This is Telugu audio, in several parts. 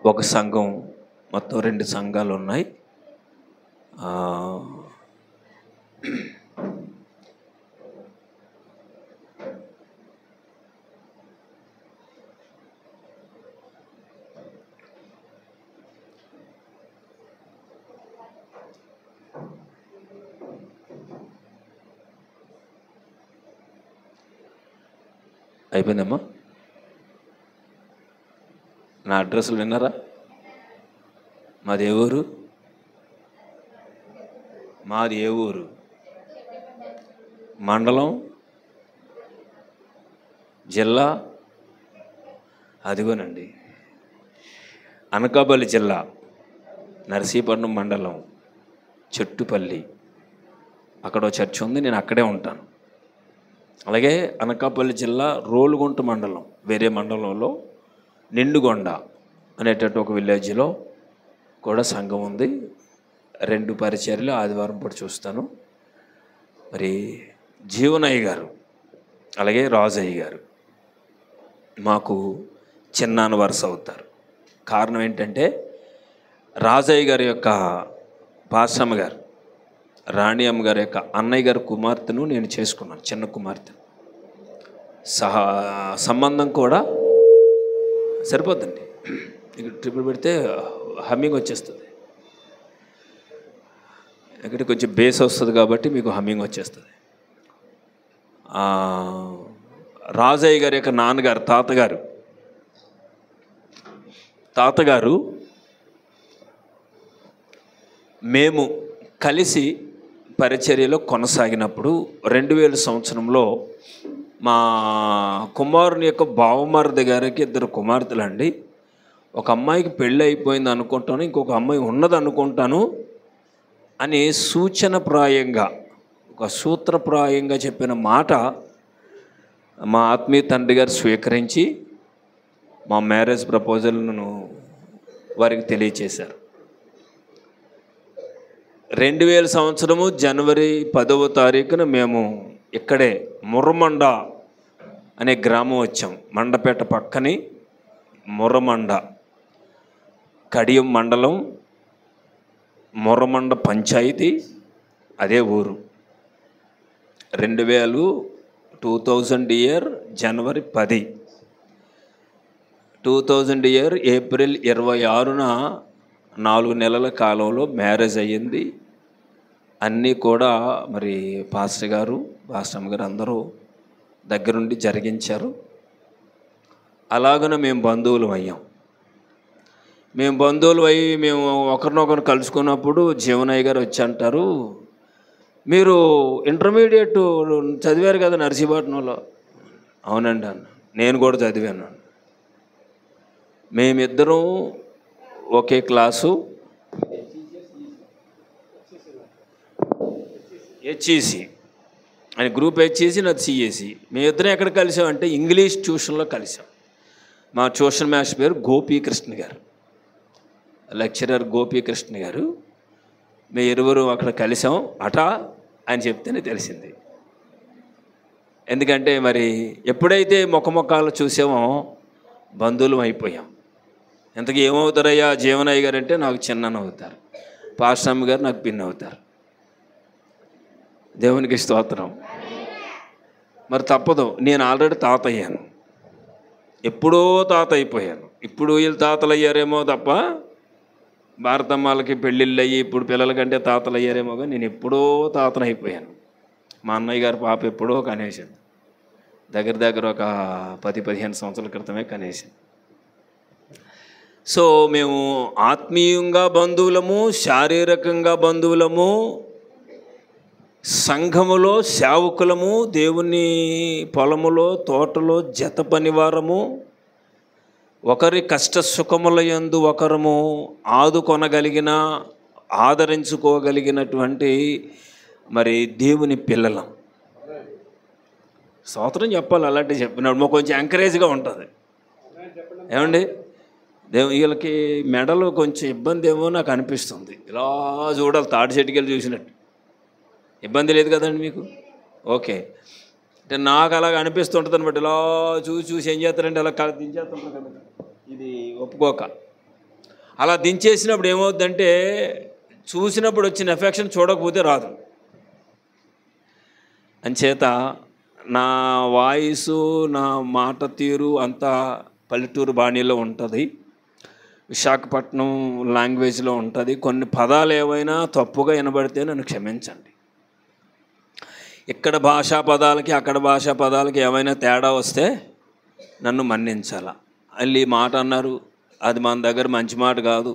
ఒక సంఘం, మొత్తం 2 సంఘాలు ఉన్నాయి. అయిపోయిందమ్మా. నా అడ్రస్లు విన్నారా? మాది ఏ ఊరు? మాది ఏ ఊరు? మండలం, జిల్లా అదిగోనండి, అనకాపల్లి జిల్లా, నర్సీపట్నం మండలం, చెట్టుపల్లి. అక్కడ చర్చ్ ఉంది, నేను అక్కడే ఉంటాను. అలాగే అనకాపల్లి జిల్లా రోలుగుంట మండలం, వేరే మండలంలో నిండుగొండ అనేటట్టు ఒక విలేజ్లో కూడా సంఘం ఉంది. 2 పరిచర్యలు ఆదివారం పూట చూస్తాను. మరి జీవనయ్య గారు అలాగే రాజయ్య గారు మాకు చిన్నాన్న వరుస అవుతారు. కారణం ఏంటంటే రాజయ్య గారి యొక్క పాసమ్మ గారు, రాణి అమ్మ గారి యొక్క అన్నయ్య గారి కుమార్తెను నేను చేసుకున్నాను, చిన్న కుమార్తెను. సంబంధం కూడా సరిపోద్దండి. ఇక్కడ ట్రిపుల్ పెడితే హమ్మింగ్ వచ్చేస్తుంది. ఇక్కడ కొంచెం బేస్ వస్తుంది కాబట్టి మీకు హమ్మింగ్ వచ్చేస్తుంది. రాజయ్య గారి యొక్క నాన్నగారు, తాతగారు మేము కలిసి పరిచర్యలో కొనసాగినప్పుడు 2000 సంవత్సరంలో మా కుమారుని యొక్క బావమరిది గారికి 2 కుమార్తెలండి. ఒక అమ్మాయికి పెళ్ళి అయిపోయింది అనుకుంటాను, ఇంకొక అమ్మాయి ఉన్నది అనుకుంటాను అని సూచనప్రాయంగా, ఒక సూత్రప్రాయంగా చెప్పిన మాట మా ఆత్మీయ తండ్రి గారు స్వీకరించి మా మ్యారేజ్ ప్రపోజల్ను వారికి తెలియచేశారు. 2000 సంవత్సరము జనవరి 10వ తారీఖున మేము ఇక్కడే ముర్రమండ అనే గ్రామం వచ్చాం. మండపేట పక్కని ముర్రమండ, కడియం మండలం, ముర్రమండ పంచాయతీ, అదే ఊరు. 2000 ఇయర్ జనవరి 10, 2000 ఇయర్ ఏప్రిల్ 26న 4 నెలల కాలంలో మ్యారేజ్ అయ్యింది. అన్నీ కూడా మరి పాస్టర్ గారు, పాస్టమ్మ గారు అందరూ దగ్గరుండి జరిగించారు. అలాగనే మేము బంధువులు అయ్యాం. మేము ఒకరినొకరు కలుసుకున్నప్పుడు జీవనయ్య గారు వచ్చి అంటారు, మీరు ఇంటర్మీడియట్ చదివారు కదా నర్సీపట్నంలో? అవునండి అన్న, నేను కూడా చదివాను. మేమిద్దరం ఒకే క్లాసు, హెచ్ఈసి అని గ్రూప్, హెచ్ఈసి నాది సిఎసి. మేమిద్దరం ఎక్కడ కలిసామంటే ఇంగ్లీష్ ట్యూషన్లో కలిసాం. మా ట్యూషన్ మాస్టర్ పేరు గోపీకృష్ణ గారు, లెక్చరర్ గోపీకృష్ణ గారు. మేము ఇరువురు అక్కడ కలిసాం అటా అని చెప్తేనే తెలిసింది. ఎందుకంటే మరి ఎప్పుడైతే ముఖముఖాలు చూసామో బంధువులం అయిపోయాం. ఇంతకీ ఏమవుతారయ్యా జీవనయ్య గారు అంటే నాకు చిన్నన్న అవుతారు, పాస్టమ్మ గారు నాకు పిన్ అవుతారు. దేవునికి స్తోత్రం. మరి తప్పదు, నేను ఆల్రెడీ తాత అయ్యాను, ఎప్పుడో తాత అయిపోయాను. ఇప్పుడు వీళ్ళు తాతలు అయ్యారేమో తప్ప, భారతమ్మలకి పెళ్ళిళ్ళు అయ్యి ఇప్పుడు పిల్లల కంటే తాతలు అయ్యారేమో, కానీ నేను ఎప్పుడో తాతను అయిపోయాను. మా అన్నయ్య గారి పాప ఎప్పుడో కనేసింది, దగ్గర ఒక 10-15 సంవత్సరాల క్రితమే కనేసింది. సో మేము ఆత్మీయంగా బంధువులము, శారీరకంగా బంధువులము, సంఘములో సేవకులము, దేవుని పొలములో తోటలో జత పనివారము, ఒకరి కష్ట సుఖముల యందు ఒకరము ఆదుకొనగలిగిన, ఆదరించుకోగలిగినటువంటి మరి దేవుని పిల్లలం. స్తోత్రం చెప్పాలి. అలాంటివి చెప్పినప్పుడు మాకు కొంచెం ఎంకరేజ్గా ఉంటుంది. ఏమండి, వీళ్ళకి మెడలు కొంచెం ఇబ్బంది ఏమో నాకు అనిపిస్తుంది. ఇలా చూడాలి, తాడి చెట్టుకెళ్ళి చూసినట్టు. ఇబ్బంది లేదు కదండి మీకు? ఓకే, అంటే నాకు అలాగ అనిపిస్తుంటుంది అనమాట. ఇలా చూసి ఏం చేస్తారంటే అలా దించేస్తుంటారు కదా, ఇది ఒప్పుకోక అలా దించేసినప్పుడు ఏమవుద్దంటే చూసినప్పుడు వచ్చిన ఎఫెక్షన్ చూడకపోతే రాదు. అంచేత నా వాయిసు, నా మాట తీరు అంతా పల్లెటూరు బాణీలో ఉంటుంది, విశాఖపట్నం లాంగ్వేజ్లో ఉంటుంది. కొన్ని పదాలు ఏవైనా తప్పుగా వినబడితే నన్ను క్షమించండి. ఇక్కడ భాషా పదాలకి అక్కడ భాషా పదాలకి ఏమైనా తేడా వస్తే నన్ను మన్నించాల. వాళ్ళు ఈ మాట అన్నారు, అది మన దగ్గర మంచి మాట కాదు.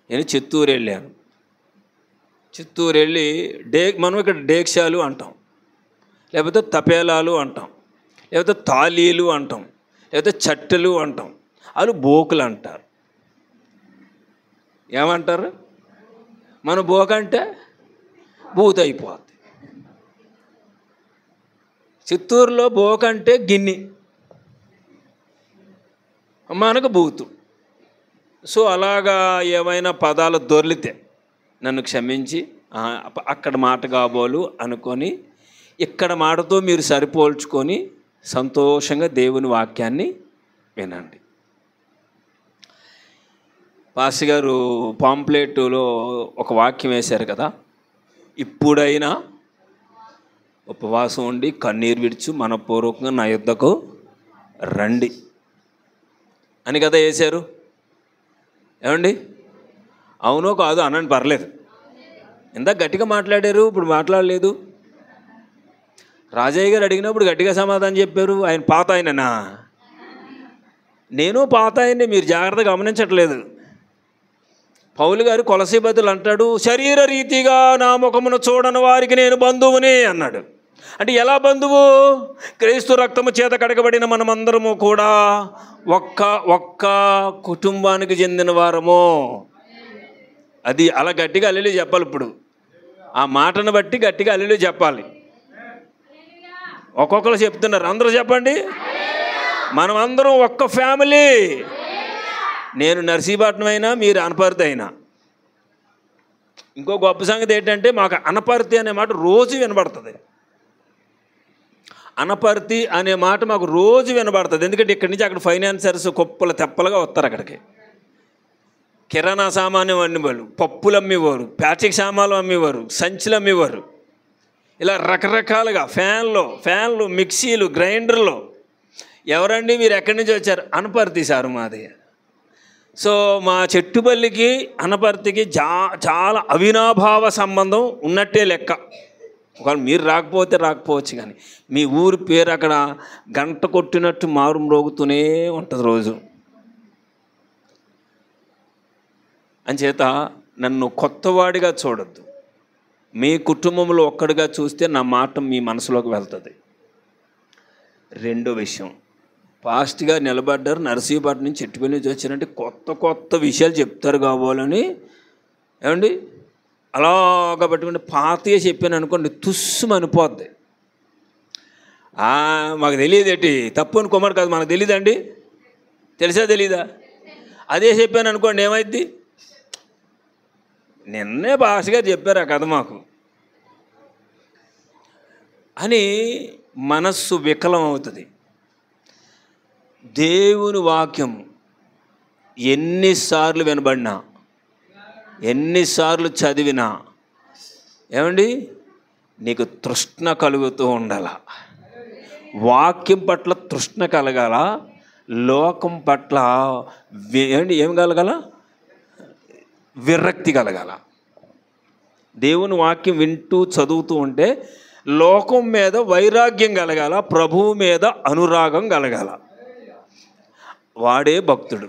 నేను చిత్తూరు వెళ్ళాను. చిత్తూరు వెళ్ళి మనం ఇక్కడ డేక్షాలు అంటాం, లేకపోతే తపేలాలు అంటాం, లేకపోతే తాళీలు అంటాం, లేకపోతే చట్టెలు అంటాం. వాళ్ళు బోకులు అంటారు. ఏమంటారు? మన బోక అంటే బూత్ అయిపోద్ది. చిత్తూరులో బోక అంటే గిన్నె, మనకు బూతు. సో అలాగా ఏమైనా పదాలు దొర్లితే నన్ను క్షమించి అక్కడ మాట కాబోలు అనుకొని ఇక్కడ మాటతో మీరు సరిపోల్చుకొని సంతోషంగా దేవుని వాక్యాన్ని వినండి. పాస్టర్ గారు పాంప్లెట్లో ఒక వాక్యం వేశారు కదా, ఇప్పుడైనా ఉపవాసం ఉండి కన్నీరు విడిచి మనపూర్వకంగా నా యుద్ధకు రండి అని కదా వేశారు. ఏమండి? అవునో కాదు అనండి, పర్లేదు. ఇందాక గట్టిగా మాట్లాడారు, ఇప్పుడు మాట్లాడలేదు. రాజయ్య గారు అడిగినప్పుడు గట్టిగా సమాధానం చెప్పారు. ఆయన పాత ఆయననా? నేను పాత ఆయన్ని, మీరు జాగ్రత్తగా గమనించట్లేదు. పౌలు గారు కొలసీ బదులు అంటాడు, శరీర రీతిగా నా ముఖమును చూడని వారికి నేను బంధువుని అన్నాడు. అంటే ఎలా బంధువు? క్రీస్తు రక్తము చేత కడగబడిన మనమందరము కూడా ఒక్క కుటుంబానికి చెందిన వారము. అది అలా గట్టిగా అల్లెలు చెప్పాలి. ఇప్పుడు ఆ మాటను బట్టి గట్టిగా అల్లెలు చెప్పాలి. ఒక్కొక్కరు చెప్తున్నారు, అందరూ చెప్పండి. మనం అందరం ఒక్క ఫ్యామిలీ. నేను నర్సీపట్నం అయినా, మీరు అనపర్తి అయినా. ఇంకో గొప్ప సంగతి ఏంటంటే మాకు అనపర్తి అనే మాట రోజు వినబడుతుంది. అనపర్తి అనే మాట మాకు రోజు వినబడుతుంది. ఎందుకంటే ఇక్కడి నుంచి అక్కడ ఫైనాన్సర్స్ కుప్పలు తెప్పలుగా వస్తారు. అక్కడికి కిరాణా సామాన్యం అమ్మేవాళ్ళు, పప్పులు అమ్మేవారు, ప్యాచిక్ సామాన్లు అమ్మేవారు, సంచులు అమ్మేవారు. ఇలా రకరకాలుగా ఫ్యాన్లు, మిక్సీలు, గ్రైండర్లు. ఎవరండి మీరు ఎక్కడి నుంచి వచ్చారు? అనపర్తి సారు మాది. సో మా చెట్టుపల్లికి అనపర్తికి చాలా అవినాభావ సంబంధం ఉన్నట్టే లెక్క. ఒకవేళ మీరు రాకపోవచ్చు, కానీ మీ ఊరి పేరు అక్కడ గంట కొట్టినట్టు మారు మ్రోగుతూనే ఉంటుంది రోజు. అంచేత నన్ను కొత్తవాడిగా చూడొద్దు. మీ కుటుంబంలో ఒక్కడిగా చూస్తే నా మాట మీ మనసులోకి వెళ్తుంది. రెండో విషయం, ఫాస్ట్గా నిలబడ్డారు, నర్సీపట్నం నుంచి చెట్టుపల్లి నుంచి వచ్చారంటే కొత్త విషయాలు చెప్తారు కావాలని. ఏమండి? అలాగా పట్టుకుంటే పాతగా చెప్పాను అనుకోండి, తుస్సు అనిపోద్ది. మాకు తెలియదేంటి, తప్పు అనుకోమని కాదు, మనకు తెలియదండి. తెలుసా తెలీదా? అదే చెప్పాను అనుకోండి, ఏమైద్ది? నిన్నే భాషగా చెప్పారు ఆ కథ మాకు అని మనస్సు వికలం అవుతుంది. దేవుని వాక్యం ఎన్నిసార్లు వినబడినా, ఎన్నిసార్లు చదివినా, ఏమండి, నీకు తృష్ణ కలుగుతూ ఉండాల. వాక్యం పట్ల తృష్ణ కలగాల, లోకం పట్ల ఏం కలగాల? విరక్తి కలగాల. దేవుని వాక్యం వింటూ చదువుతూ ఉంటే లోకం మీద వైరాగ్యం కలగాల, ప్రభువు మీద అనురాగం కలగాల. వాడే భక్తుడు.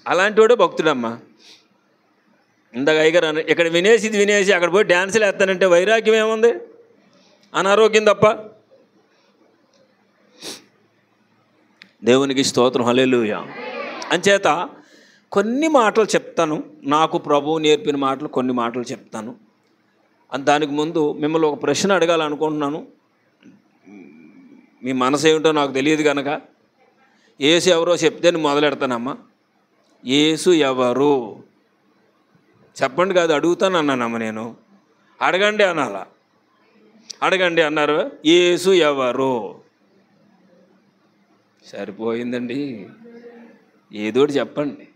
అలాంటి వాడే భక్తుడమ్మా. ఇందాక అయ్యగారు ఇక్కడ వినేసి అక్కడ పోయి డ్యాన్సులు వేస్తానంటే వైరాగ్యం ఏముంది? అనారోగ్యం తప్ప. దేవునికి స్తోత్రం, హల్లెలూయా. అంచేత కొన్ని మాటలు చెప్తాను, నాకు ప్రభువు నేర్పిన మాటలు కొన్ని మాటలు చెప్తాను. దానికి ముందు మిమ్మల్ని ఒక ప్రశ్న అడగాలనుకుంటున్నాను. మీ మనసు ఏమిటో నాకు తెలియదు కనుక యేసు ఎవరో చెప్తే నేను మొదలెడతానమ్మా. యేసు ఎవరు చెప్పండి. కాదు, అడుగుతాను అన్నానమ్మ. నేను అడగండి అనాలా? అడగండి అన్నారు. యేసు ఎవరు? సరిపోయిందండి. ఏదోటి చెప్పండి.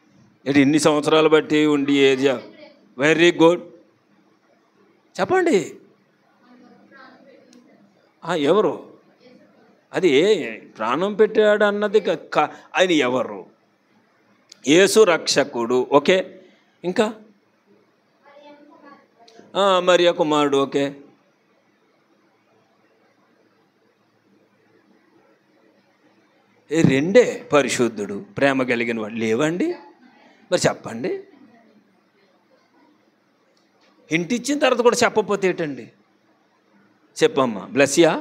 ఇన్ని సంవత్సరాలు బట్టి ఉండి ఏది వెరీ గుడ్ చెప్పండి. ఎవరు అది ప్రాణం పెట్టాడు అన్నది ఆయన ఎవరు? యేసు రక్షకుడు. ఓకే, ఇంకా మరియ కుమారుడు. ఓకే, రెండే పరిశుద్ధుడు, ప్రేమ కలిగిన వాడు లేవండి? మరి చెప్పండి. హింట్ ఇచ్చిన తర్వాత కూడా చెప్పకపోతే ఏంటండి? చెప్పమ్మా. బ్లెస్యా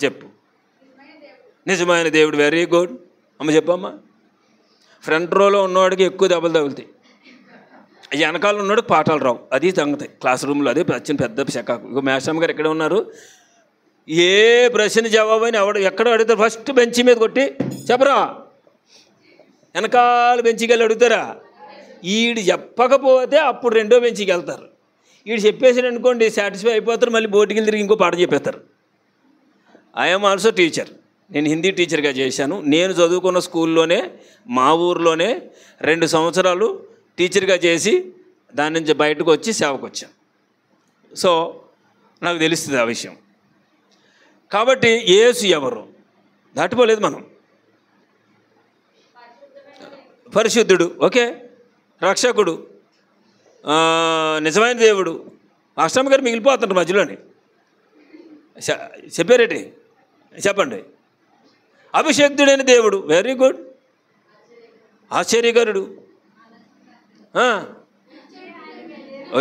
చెప్పు. నిజమైన దేవుడు. వెరీ గుడ్ అమ్మ, చెప్పమ్మా. ఫ్రంట్ రోలో ఉన్నవాడికి ఎక్కువ దెబ్బలు తగులుతాయి, వెనకాల ఉన్నవాడికి పాఠాలు రావు. అది తగ్గుతాయి క్లాస్ రూమ్లో. అదే వచ్చిన పెద్ద శకాకు. ఇక మేషమ్మ గారు ఎక్కడ ఉన్నారు? ఏ ప్రశ్న జవాబు అని ఎక్కడ అడుగుతారు? ఫస్ట్ బెంచ్ మీద కొట్టి చెప్పరా, వెనకాల బెంచికి వెళ్ళి అడుగుతారా? ఈడు చెప్పకపోతే అప్పుడు రెండో బెంచికి వెళ్తారు. ఈడు చెప్పేసాడు అనుకోండి, సాటిస్ఫై అయిపోతారు. మళ్ళీ బోర్డుకి వెళ్ళి తిరిగి ఇంకో పాఠం చెప్పేస్తారు. I'm also teacher. నేను హిందీ టీచర్గా చేశాను. నేను చదువుకున్న స్కూల్లోనే మా ఊర్లోనే 2 సంవత్సరాలు టీచర్గా చేసి దాని నుంచి బయటకు వచ్చి సేవకు వచ్చాను. సో నాకు తెలుస్తుంది ఆ విషయం. కాబట్టి యేసు ఎవరు దాటిపోలేదు మనం. పరిశుద్ధుడు. ఓకే, రక్షకుడు, నిజమైన దేవుడు. అష్టమ గారు మిగిలిపోతుంటారు మధ్యలోని. చెప్పారేటి? చెప్పండి. అభిషేక్తుడైన దేవుడు. Very good. ఆశ్చర్యకరుడు.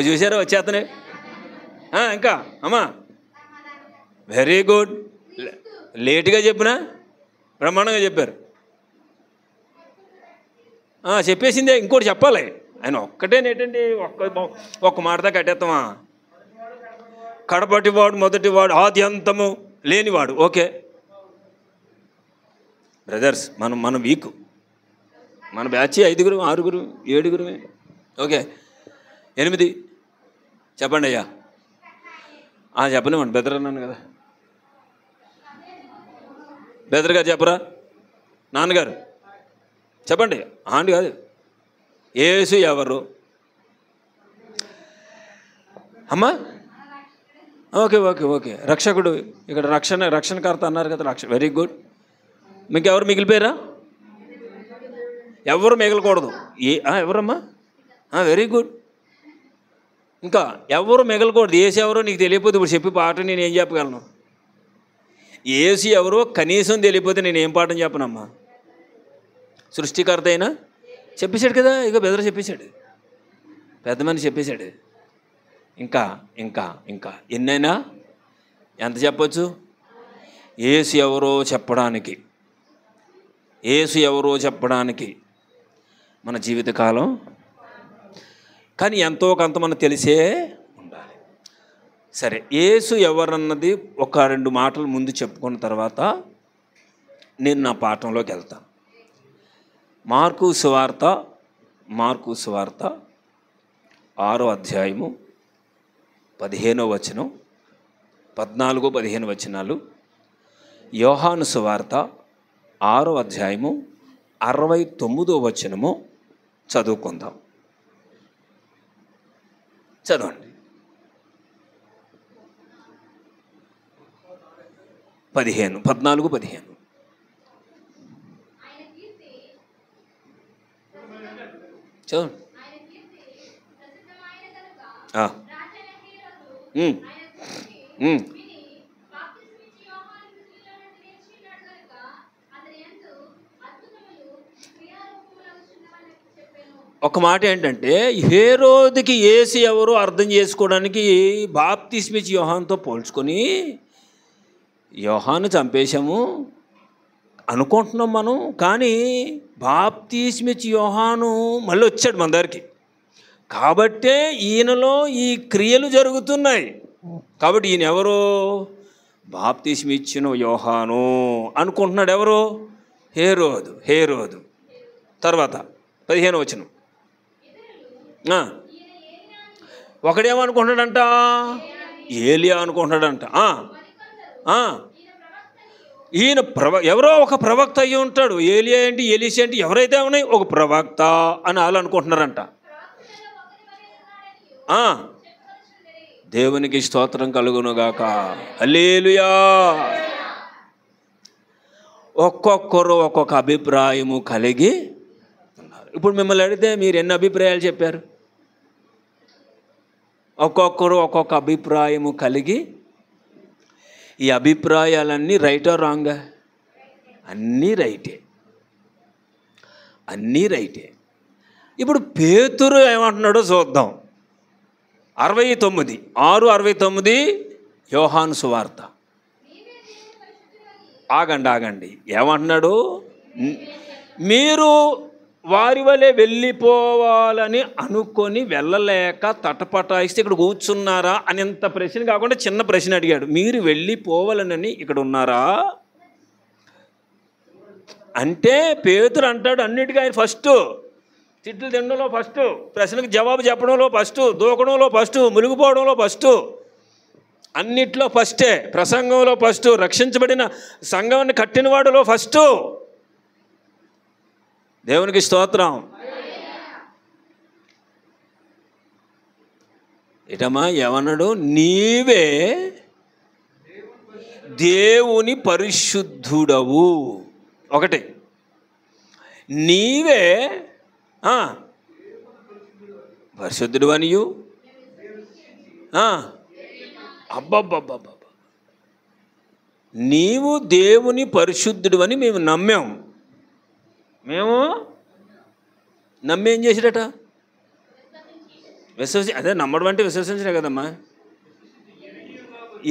చూసారా వచ్చేతనే. ఇంకా అమ్మా వెరీ గుడ్. లేటుగా చెప్పినా బ్రహ్మాండంగా చెప్పారు. చెప్పేసిందే. ఇంకోటి చెప్పాలి. ఆయన ఒక్కటేనేటండి, ఒక్క మాటదా కట్టేస్తామా? కడపటివాడు, మొదటివాడు, ఆది అంతము లేనివాడు. ఓకే బ్రదర్స్, మనం వీక్. మన బ్యాచ్ 5, 6, 7. ఓకే 8. చెప్పండి అయ్యా. చెప్పనివ్వండి. బెదర్ అన్నాను కదా. బెదర్గా చెప్పరా? నాన్నగారు చెప్పండి. ఆంటీ కాదు. యేసు ఎవరు అమ్మా? ఓకే ఓకే ఓకే రక్షకుడు. ఇక్కడ రక్షణకర్త అన్నారు కదా. Very good. మీకు ఎవరు మిగిలిపోయారా? ఎవరు మిగలకూడదు. ఎవరమ్మా? Very good. ఇంకా ఎవరు మిగలకూడదు. యేసు ఎవరో నీకు తెలియకపోతే ఇప్పుడు చెప్పి పాట నేను ఏం చెప్పగలను? యేసు ఎవరో కనీసం తెలియకపోతే నేను ఏం పాఠం చెప్పనమ్మా? సృష్టికర్త అయినా చెప్పేశాడు కదా. ఇక బెదర్ చెప్పేశాడు, పెద్ద మనిషి చెప్పేశాడు. ఇంకా ఇంకా ఇంకా ఎన్నైనా ఎంత చెప్పచ్చు? యేసు ఎవరో చెప్పడానికి మన జీవితకాలం. కానీ ఎంతో కొంత మనకు తెలిసే ఉండాలి. సరే, యేసు ఎవరన్నది ఒక 2 మాటలు ముందు చెప్పుకున్న తర్వాత నేను నా పాఠంలోకి వెళ్తాను. మార్కు సువార్త 6వ అధ్యాయము 15వ వచనం, 14, 15 వచనాలు. యోహాను సువార్త 6వ అధ్యాయము 69వ వచనము చదువుకుందాం. చదవండి. 14, 15. చదవండి. ఒక మాట ఏంటంటే, హేరోదుకి యేసు ఎవరో అర్థం చేసుకోవడానికి బాప్తిస్మిచ్చి యోహానుతో పోల్చుకొని, యోహాను చంపేశాము అనుకుంటున్నాం మనం. కానీ బాప్తిస్మిచ్చి యోహాను మళ్ళీ వచ్చాడు మన దగ్గరికి. కాబట్టే ఈయనలో ఈ క్రియలు జరుగుతున్నాయి. కాబట్టి ఈయన ఎవరో? బాప్తిస్మిచ్చిన యోహాను అనుకుంటున్నాడు. ఎవరు? హేరోదు. తర్వాత 15వ వచనం. ఒకడేమనుకుంటున్నాడంట? ఏలియా అనుకుంటున్నాడంట. ఈయన ఎవరో ఒక ప్రవక్త అయ్యి ఉంటాడు. ఏలియా ఏంటి, ఎలీషా ఏంటి, ఎవరైతే ఉన్నాయి ఒక ప్రవక్త అని వాళ్ళు అనుకుంటున్నారంట. దేవునికి స్తోత్రం కలుగునుగాక. హల్లెలూయా. ఒక్కొక్కరు ఒక్కొక్క అభిప్రాయము కలిగి ఉన్నారు. ఇప్పుడు మిమ్మల్ని అడిగితే మీరు ఎన్ని అభిప్రాయాలు చెప్పారు? ఒక్కొక్కరు ఒక్కొక్క అభిప్రాయము కలిగి. ఈ అభిప్రాయాలన్నీ రైటా రాంగా? అన్నీ రైటే, అన్నీ రైటే. ఇప్పుడు పేతురు ఏమంటున్నాడో చూద్దాం. 69:6-69 యోహాను సువార్త. ఆగండి. ఏమంటున్నాడు? మీరు వారి వలె వెళ్ళిపోవాలని అనుకొని వెళ్ళలేక తటపటాయిస్తే ఇక్కడ కూర్చున్నారా అని ఇంత ప్రశ్న కాకుండా చిన్న ప్రశ్న అడిగాడు. మీరు వెళ్ళిపోవాలని ఇక్కడ ఉన్నారా అంటే పేతురు అంటాడు అన్నిటికీ ఆయన ఫస్ట్. తిట్లు తినడంలో ఫస్ట్, ప్రశ్నకు జవాబు చెప్పడంలో ఫస్ట్, దూకడంలో ఫస్ట్, మునిగిపోవడంలో ఫస్ట్, అన్నిట్లో ఫస్టే. ప్రసంగంలో ఫస్ట్, రక్షించబడిన సంఘాన్ని కట్టిన వాడిలో ఫస్ట్. దేవునికి స్తోత్రం. ఇటమ్మా ఏమన్నాడు? నీవే దేవుని పరిశుద్ధుడవు. ఒకటి, నీవే పరిశుద్ధుడు అనియు. అబ్బబ్బబ్బబ్బ, నీవు దేవుని పరిశుద్ధుడు అని మేము నమ్మేం చేసిరట? అదే నమ్మడం అంటే విశ్వసించలే కదమ్మా.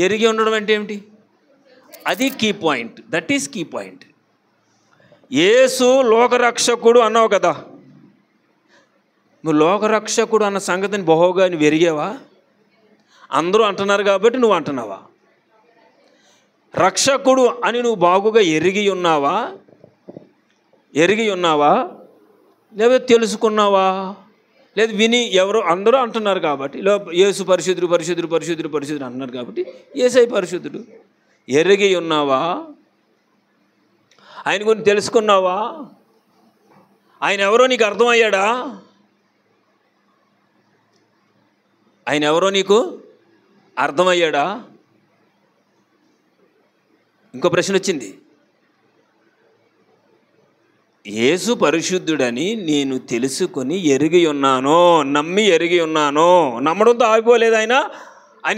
ఎరిగి ఉండడం అంటే ఏమిటి? అది key point. That is key point. Yesu లోకరక్షకుడు అన్నావు కదా, నువ్వు లోకరక్షకుడు అన్న సంగతిని బహుగా నువ్వు ఎరిగావా? అందరూ అంటున్నారు కాబట్టి నువ్వు అంటున్నావా? రక్షకుడు అని నువ్వు బాగుగా ఎరిగి ఉన్నావా? లేదా తెలుసుకున్నావా? లేదు విని ఎవరో అందరూ అంటున్నారు కాబట్టి, యేసు పరిశుద్ధుడు అంటున్నారు కాబట్టి యేసై పరిశుద్ధుడు. ఎరిగి ఉన్నావా? ఆయన గురించి తెలుసుకున్నావా? ఆయన ఎవరో నీకు అర్థమయ్యాడా? ఆయన ఎవరో నీకు అర్థమయ్యాడా? ఇంకో ప్రశ్న వచ్చింది. యేసు పరిశుద్ధుడని నేను తెలుసుకొని ఎరిగి ఉన్నాను, నమ్మి ఎరిగి ఉన్నాను. నమ్మడంతో ఆగిపోలేదు. ఆయన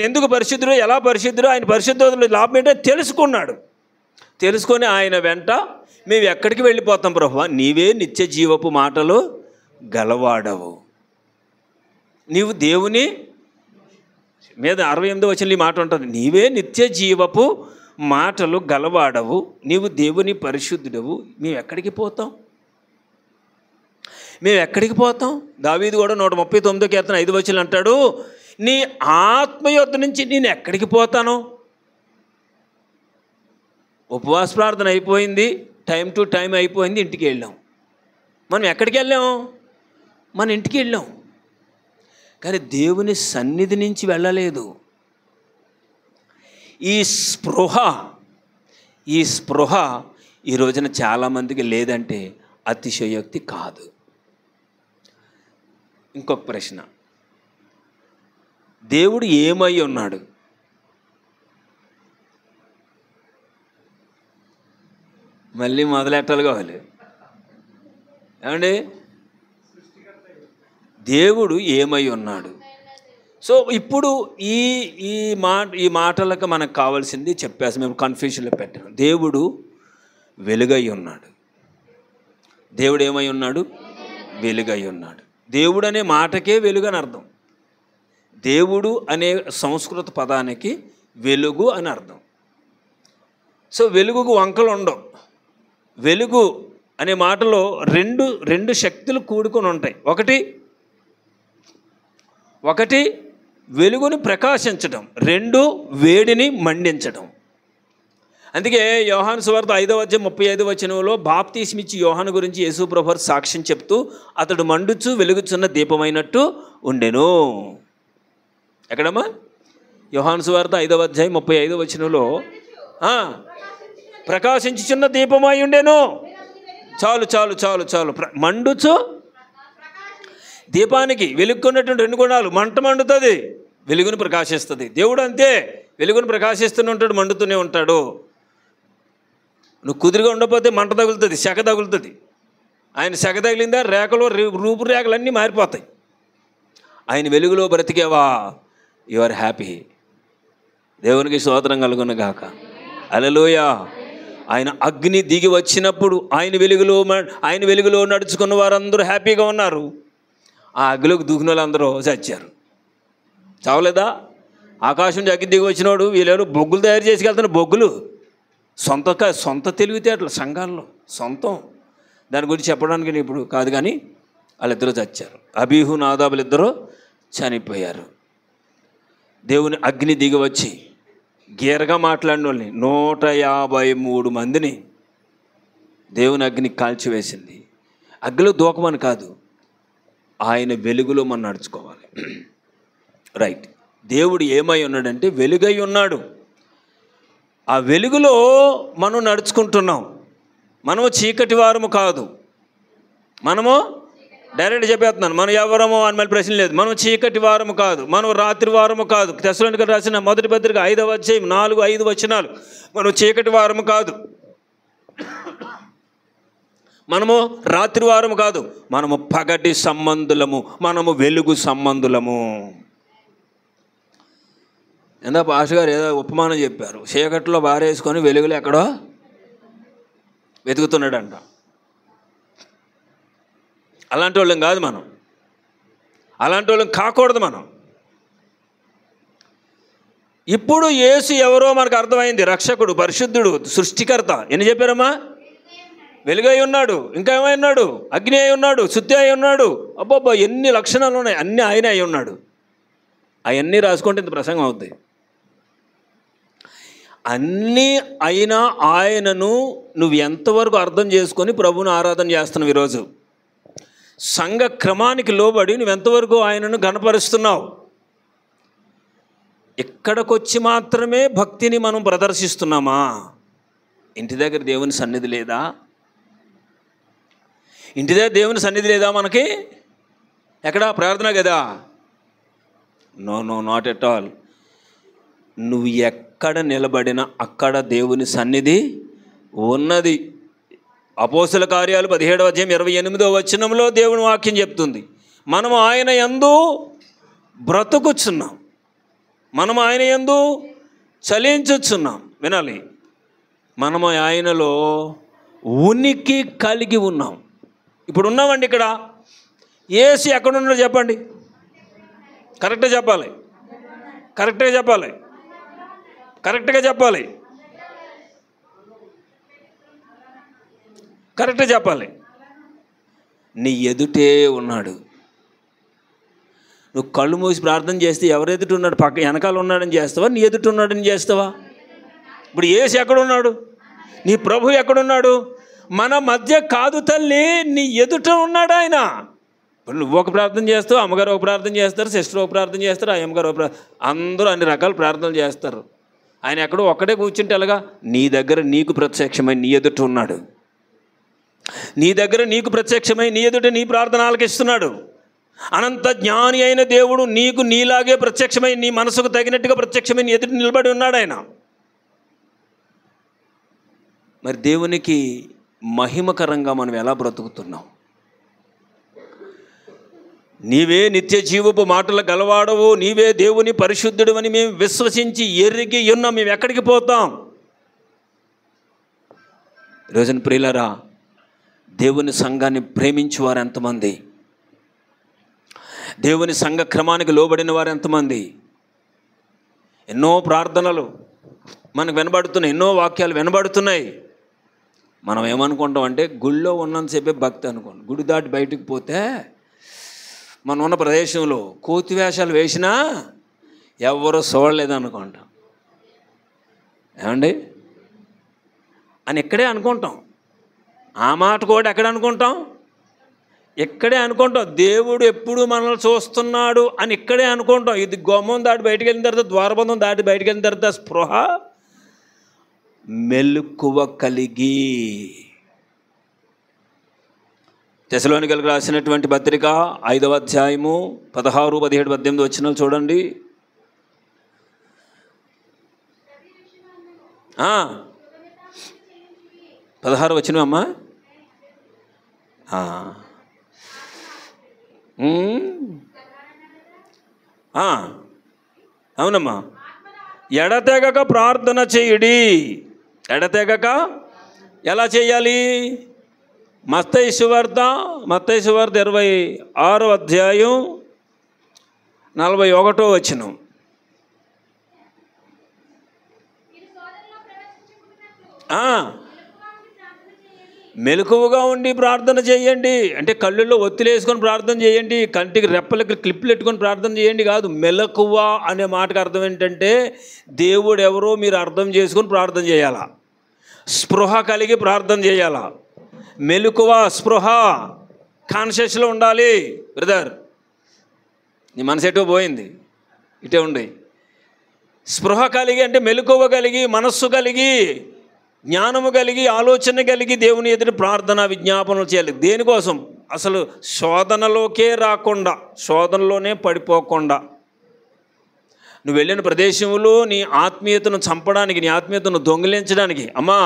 ఎందుకు పరిశుద్ధుడు, ఎలా పరిశుద్ధుడు, ఆయన పరిశుద్ధుడు లాభం ఏంటో తెలుసుకున్నాడు. తెలుసుకొని ఆయన వెంట మేము ఎక్కడికి వెళ్ళిపోతాం ప్రభువా? నీవే నిత్య జీవపు మాటలు గలవాడవు. నీవు దేవుని మీద 68వ వచనంలో ఈ మాట ఉంటుంది. నీవే నిత్య జీవపు మాటలు గలవాడవు, నీవు దేవుని పరిశుద్ధుడవు. మేము ఎక్కడికి పోతాం? దావీదు కూడా 139వ కీర్తన 5వ వచనం అంటాడు, నీ ఆత్మ యొద్ద నుంచి నేను ఎక్కడికి పోతాను? ఉపవాస ప్రార్థన అయిపోయింది, టైం టు టైం అయిపోయింది, ఇంటికి వెళ్ళాం. మనం ఎక్కడికి వెళ్ళాం? మన ఇంటికి వెళ్ళాం. కానీ దేవుని సన్నిధి నుంచి వెళ్ళలేదు. ఈ స్పృహ ఈ రోజున చాలామందికి లేదంటే అతిశయోక్తి కాదు. ఇంకొక ప్రశ్న, దేవుడు ఏమై ఉన్నాడు? మళ్ళీ మొదలెట్టాలి కావాలి ఏమండి? దేవుడు ఏమై ఉన్నాడు? సో ఇప్పుడు ఈ మాటలకు మనకు కావాల్సింది చెప్పేసి మేము కన్ఫ్యూషన్లో పెట్టాము. దేవుడు వెలుగై ఉన్నాడు. దేవుడు ఏమై ఉన్నాడు? వెలుగై ఉన్నాడు. దేవుడు అనే మాటకే వెలుగు అని అర్థం. దేవుడు అనే సంస్కృత పదానికి వెలుగు అని అర్థం. సో వెలుగుకు వంకలు ఉండవు. వెలుగు అనే మాటలో రెండు శక్తులు కూడుకొని ఉంటాయి. ఒకటి వెలుగుని ప్రకాశించడం, రెండు వేడిని మండించడం. అందుకే యోహాను సువార్త 5:35 వచనంలో బాప్తీస్మిచ్చి యోహాను గురించి యేసు ప్రభువు సాక్ష్యం చెప్తూ అతడు మండుచు వెలుగుచున్న దీపమైనట్టు ఉండెను. ఎక్కడమ్మా? యోహాను సువార్త 5:35 వచనంలో ప్రకాశించుచున్న దీపమై ఉండెను. చాలు చాలు చాలు చాలు. మండుచు దీపానికి వెలుగుకున్నటువంటి 2 గుణాలు. మంట మండుతుంది, వెలుగును ప్రకాశిస్తుంది. దేవుడు అంతే, వెలుగును ప్రకాశిస్తూనే ఉంటాడు, మండుతూనే ఉంటాడు. నువ్వు కుదురుగా ఉండకపోతే మంట తగులుతుంది, సెగ తగులుతుంది. ఆయన సెగ తగిలిందా రేఖలు రూపురేఖలన్నీ మారిపోతాయి. ఆయన వెలుగులో బ్రతికేవా, యు ఆర్ హ్యాపీ. దేవునికి స్తోత్రం కలుగును గాక. హల్లెలూయా. ఆయన అగ్ని దిగి వచ్చినప్పుడు ఆయన వెలుగులో నడుచుకున్న వారందరూ హ్యాపీగా ఉన్నారు. ఆ అగ్గిలోకి దూకిన వాళ్ళందరూ చచ్చారు. చావలేదా? ఆకాశం నుంచి అగ్ని దిగి వచ్చినోడు వీళ్ళెవరు బొగ్గులు తయారు చేసుకెళ్తున్న బొగ్గులు సొంత తెలివితేటలు సంఘాల్లో సొంతం. దాని గురించి చెప్పడానికి నేను ఇప్పుడు కాదు, కానీ వాళ్ళిద్దరూ చచ్చారు. అబీహు నాదాబులు ఇద్దరూ చనిపోయారు. దేవుని అగ్ని దిగి వచ్చి గీరగా మాట్లాడిన వాళ్ళని 153 మందిని దేవుని అగ్ని కాల్చివేసింది. అగ్నిలో దూకమని కాదు, ఆయన వెలుగులో మనం నడుచుకోవాలి. రైట్. దేవుడు ఏమై ఉన్నాడంటే వెలుగై ఉన్నాడు. ఆ వెలుగులో మనం నడుచుకుంటున్నాం. మనము చీకటి వారము కాదు. మనము డైరెక్ట్ చెప్పేస్తున్నాను, మనం ఎవరమో అని మళ్ళీ ప్రశ్న లేదు. మనం చీకటి వారము కాదు, మనం రాత్రి వారము కాదు. తెస్సలోనికీయులకు రాసిన మొదటి పత్రిక 5వ అధ్యాయం 4-5 వచనాలు. మనం చీకటి వారము కాదు, మనము రాత్రి వారము కాదు, మనము పగటి సంబంధులము, మనము వెలుగు సంబంధులము. ఎంత పాస్టర్ గారు ఏదో ఉపమానం చెప్పారు, చీకట్లో బారేసుకొని వెలుగులు ఎక్కడో వెతుకుతున్నాడంట. అలాంటి వాళ్ళం కాదు మనం, అలాంటి వాళ్ళం కాకూడదు మనం. ఇప్పుడు యేసు ఎవరో మనకు అర్థమైంది. రక్షకుడు, పరిశుద్ధుడు, సృష్టికర్త. ఎన్ని చెప్పారమ్మా? వెలుగై ఉన్నాడు, ఇంకా ఏమై ఉన్నాడు? అగ్ని అయి ఉన్నాడు, శుద్ధి అయి ఉన్నాడు. అబ్బబ్బా, ఎన్ని లక్షణాలు ఉన్నాయి. అన్నీ ఆయన అయి ఉన్నాడు. అవన్నీ రాసుకుంటే ఇంత ప్రసంగం అవుతాయి. అన్నీ అయినా ఆయనను నువ్వు ఎంతవరకు అర్థం చేసుకొని ప్రభువును ఆరాధన చేస్తున్నావు? ఈరోజు సంఘ క్రమానికి లోబడి నువ్వు ఎంతవరకు ఆయనను గణపరుస్తున్నావు? ఇక్కడికొచ్చి మాత్రమే భక్తిని మనం ప్రదర్శిస్తున్నామా? ఇంటి దగ్గర దేవుని సన్నిధి లేదా? ఇంటి దగ్గర దేవుని సన్నిధి లేదా మనకి? ఎక్కడ ప్రార్థన కదా? No no, not at all. నువ్వు ఎక్కడ నిలబడినా అక్కడ దేవుని సన్నిధి ఉన్నది. అపోస్తుల కార్యాలు 17వ అధ్యాయం 28వ వచనంలో దేవుని వాక్యం చెప్తుంది, మనము ఆయన యందు బ్రతుకుచున్నాం, మనము ఆయన యందు చలించుచున్నాం. వినాలి, మనము ఆయనలో ఉనికి కలిగి ఉన్నాం. ఇప్పుడు ఉన్నామండి ఇక్కడ. యేసు ఎక్కడున్నాడో చెప్పండి. కరెక్ట్గా చెప్పాలి, కరెక్ట్గా చెప్పాలి, కరెక్ట్గా చెప్పాలి, కరెక్ట్గా చెప్పాలి. నీ ఎదుటే ఉన్నాడు. నువ్వు కళ్ళు మూసి ప్రార్థన చేస్తే ఎవరు ఎదుట ఉన్నాడు? పక్క వెనకాల ఉన్నాడని చేస్తావా, నీ ఎదుట ఉన్నాడని చేస్తావా? ఇప్పుడు యేసు ఎక్కడున్నాడు? నీ ప్రభు ఎక్కడున్నాడు? మన మధ్య కాదు తల్లి, నీ ఎదుట ఉన్నాడు ఆయన. ఇప్పుడు నువ్వు ఒక ప్రార్థన చేస్తావు, అమ్మగారు ఒక ప్రార్థన చేస్తారు, సిస్టర్ ఒక ప్రార్థన చేస్తారు, అమ్మగారు ఒక అందరూ అన్ని రకాల ప్రార్థనలు చేస్తారు. ఆయన ఎక్కడో ఒక్కడే కూర్చుంటే ఎలాగా? నీ దగ్గర నీకు ప్రత్యక్షమై నీ ఎదుట ఉన్నాడు. నీ దగ్గర నీకు ప్రత్యక్షమై నీ ఎదుట నీ ప్రార్థన ఆలకిస్తున్నాడు. అనంత జ్ఞాని అయిన దేవుడు నీకు నీలాగే ప్రత్యక్షమై నీ మనసుకు తగినట్టుగా ప్రత్యక్షమై నీ ఎదుట నిలబడి ఉన్నాడు ఆయన. మరి దేవునికి మహిమకరంగా మనం ఎలా బ్రతుకుతున్నాం? నీవే నిత్య జీవపు మాటలు గలవాడవు, నీవే దేవుని పరిశుద్ధుడు అని మేము విశ్వసించి ఎరిగి ఉన్నాం. మేము ఎక్కడికి పోతాం? ఈరోజున ప్రియులారా, దేవుని సంఘాన్ని ప్రేమించేవారు ఎంతమంది? దేవుని సంఘ క్రమానికి లోబడిన వారు ఎంతమంది? ఎన్నో ప్రార్థనలు మనకు వినబడుతున్నాయి, ఎన్నో వాక్యాలు వినబడుతున్నాయి. మనం ఏమనుకుంటాం అంటే గుళ్ళో ఉన్నంతసేపే భక్తి అనుకోండి. గుడి దాటి బయటికి పోతే మనం ఉన్న ప్రదేశంలో కోతి వేషాలు వేసినా ఎవరో చూడలేదు అనుకుంటాం. ఏమండి అని ఇక్కడే అనుకుంటాం. ఆ మాట కూడా ఎక్కడ అనుకుంటాం? ఇక్కడే అనుకుంటాం. దేవుడు ఎప్పుడు మనల్ని చూస్తున్నాడు అని ఇక్కడే అనుకుంటాం. ఇది గుమ్మం దాటి బయటికి వెళ్ళిన తర్వాత, ద్వారబంధం దాటి బయటికి వెళ్ళిన తర్వాత స్పృహ మెలకువ కలిగి. తెస్సలోనికైలకు రాసినటువంటి పత్రిక 5వ అధ్యాయము 16, 17, 18 వచనాలు చూడండి. 16 వచనం అమ్మా. అవునమ్మా. ఎడతెగక ప్రార్థన చేయుడి. ఎడతెగక ఎలా చేయాలి? మత్తయి సువార్త 26వ అధ్యాయం 41వ వచనం. మెలకువగా ఉండి ప్రార్థన చేయండి అంటే కళ్ళల్లో ఒత్తిడి వేసుకొని ప్రార్థన చేయండి, కంటికి రెప్పలకి క్లిప్లు పెట్టుకొని ప్రార్థన చేయండి కాదు. మెలకువ అనే మాటకు అర్థం ఏంటంటే దేవుడు ఎవరో మీరు అర్థం చేసుకొని ప్రార్థన చేయాలా, స్పృహ కలిగి ప్రార్థన చేయాలా. మెలకువ, స్పృహ, కాన్షియస్లో ఉండాలి. బ్రదర్, నీ మనసు ఎటో పోయింది, ఇటే ఉండి. స్పృహ కలిగి అంటే మెలకువ కలిగి, మనస్సు కలిగి, జ్ఞానము కలిగి, ఆలోచన కలిగి దేవుని ఎదురు ప్రార్థన విజ్ఞాపనలు చేయాలి. దేనికోసం? అసలు శోధనలోకే రాకుండా, శోధనలోనే పడిపోకుండా, నువ్వు వెళ్ళిన ప్రదేశంలో నీ ఆత్మీయతను చంపడానికి, నీ ఆత్మీయతను దొంగిలించడానికి, అమ్మా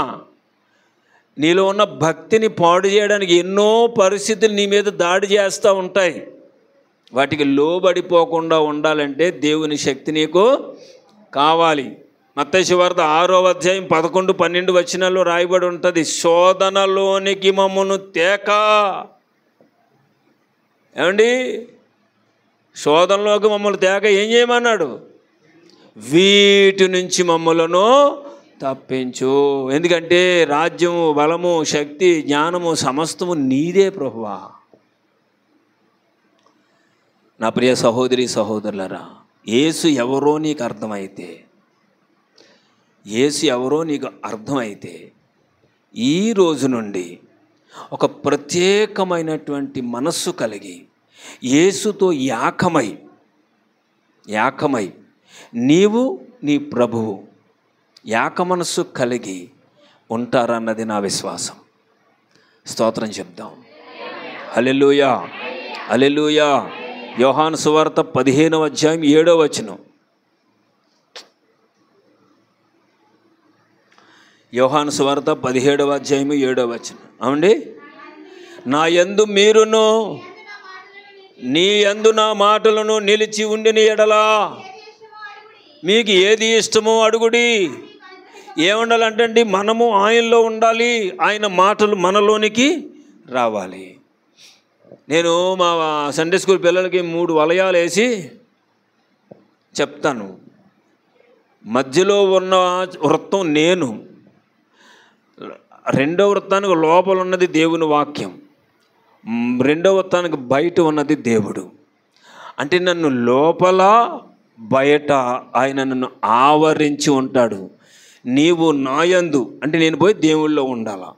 నీలో ఉన్న భక్తిని పాడు చేయడానికి ఎన్నో పరిస్థితులు నీ మీద దాడి చేస్తూ ఉంటాయి. వాటికి లోబడిపోకుండా ఉండాలంటే దేవుని శక్తి నీకు కావాలి. మత్తయి సువార్త 6వ అధ్యాయం 11, 12 వచనాల్లో రాయబడి ఉంటుంది, శోధనలోనికి మమ్మను తేక. ఏమండి, శోధనలోకి మమ్మల్ని తేక ఏం చేయమన్నాడు? వీటి నుంచి మమ్మలను తప్పించు. ఎందుకంటే రాజ్యము, బలము, శక్తి, జ్ఞానము సమస్తము నీదే ప్రభువా. నా ప్రియ సహోదరి సహోదరులరా, యేసు ఎవరో నీకు అర్థమైతే, యేసు ఎవరో నీకు అర్థమైతే ఈ రోజు నుండి ఒక ప్రత్యేకమైనటువంటి మనస్సు కలిగి యేసుతో యాకమై నీవు నీ ప్రభువు యాక మనస్సు కలిగి ఉంటారన్నది నా విశ్వాసం. స్తోత్రం చెప్దాం. హల్లెలూయా, హల్లెలూయా. యోహాను సువార్త 15వ అధ్యాయం 7వ వచనం. యోహాను సువార్త 17వ అధ్యాయం 7వ వచనం. అవునండి. నా యందు మీరును నీ యందు నా మాటలను నిలిచి ఉండిన ఎడలా మీకు ఏది ఇష్టమో అడుగుడి. ఏముండాలంటండి? మనము ఆయనలో ఉండాలి, ఆయన మాటలు మనలోనికి రావాలి. నేను మా సండే స్కూల్ పిల్లలకి 3 వలయాలు వేసి చెప్తాను. మధ్యలో ఉన్న వృత్తం నేను, రెండో వృత్తానికి లోపల ఉన్నది దేవుని వాక్యం, రెండో వృత్తానికి బయట ఉన్నది దేవుడు. అంటే నన్ను లోపల బయట ఆయన నన్ను ఆవరించి ఉంటాడు. నీవు నాయందు అంటే నేను పోయి దేవుళ్ళో ఉండాలా,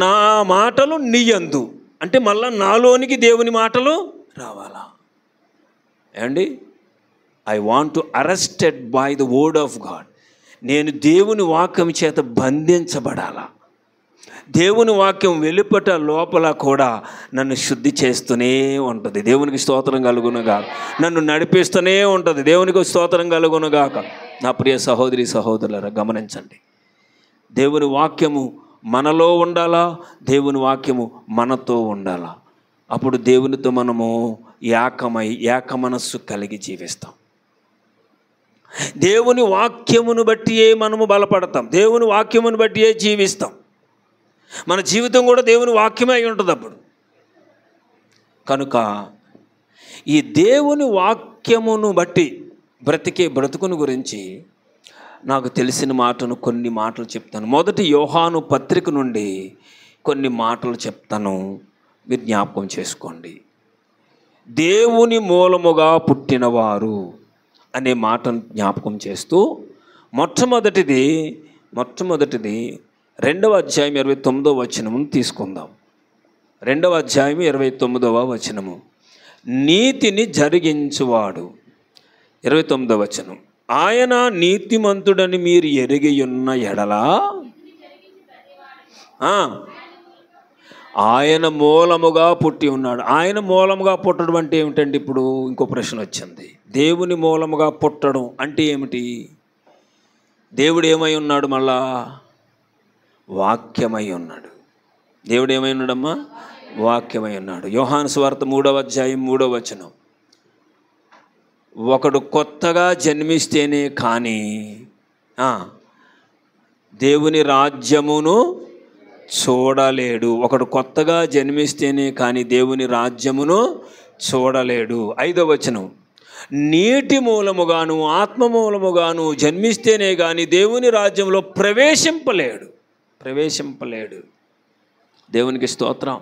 నా మాటలు నీయందు అంటే మళ్ళా నాలోనికి దేవుని మాటలు రావాలా. ఏమండి, I want to arrested by the word of God. నేను దేవుని వాక్యం చేత బంధించబడాలా. దేవుని వాక్యం వెలుపట లోపల కూడా నన్ను శుద్ధి చేస్తూనే ఉంటుంది. దేవునికి స్తోత్రం కలుగునుగాక. నన్ను నడిపిస్తూనే ఉంటుంది. దేవునికి స్తోత్రం కలుగునుగాక. నా ప్రియ సహోదరి సహోదరులారా, గమనించండి. దేవుని వాక్యము మనలో ఉండాలా, దేవుని వాక్యము మనతో ఉండాలా. అప్పుడు దేవునితో మనము ఏక మనస్సు కలిగి జీవిస్తాం. దేవుని వాక్యమును బట్టియే మనము బలపడతాం, దేవుని వాక్యమును బట్టియే జీవిస్తాం. మన జీవితం కూడా దేవుని వాక్యమే అయి ఉంటుంది అప్పుడు. కనుక ఈ దేవుని వాక్యమును బట్టి బ్రతికే బ్రతుకుని గురించి నాకు తెలిసిన కొన్ని మాటలు చెప్తాను. మొదటి యోహాను పత్రిక నుండి కొన్ని మాటలు చెప్తాను, మీరు జ్ఞాపకం చేసుకోండి. దేవుని మూలముగా పుట్టినవారు అనే మాటను జ్ఞాపకం చేస్తూ మొట్టమొదటిది 2వ అధ్యాయం 29వ వచనము తీసుకుందాం. 2వ అధ్యాయం 29వ వచనము. నీతిని జరిగించువాడు. 29వ వచనం. ఆయన నీతిమంతుడని మీరు ఎరిగి ఉన్న ఎడలా ఆయన మూలముగా పుట్టి ఉన్నాడు. ఆయన మూలముగా పుట్టడం అంటే ఏమిటండి? ఇప్పుడు ఇంకో ప్రశ్న వచ్చింది. దేవుని మూలముగా పుట్టడం అంటే ఏమిటి? దేవుడు ఏమై ఉన్నాడు? మళ్ళా వాక్యమై ఉన్నాడు. దేవుడు ఏమై ఉన్నాడమ్మా? వాక్యమై ఉన్నాడు. యోహాను సువార్త 3వ అధ్యాయం 3వ వచనం, ఒకడు కొత్తగా జన్మిస్తేనే కానీ దేవుని రాజ్యమును చూడలేడు. ఒకడు కొత్తగా జన్మిస్తేనే కానీ దేవుని రాజ్యమును చూడలేడు. 5వ వచనం, నీటి మూలముగాను ఆత్మ మూలముగాను జన్మిస్తేనే కానీ దేవుని రాజ్యంలో ప్రవేశింపలేడు. దేవునికి స్తోత్రం.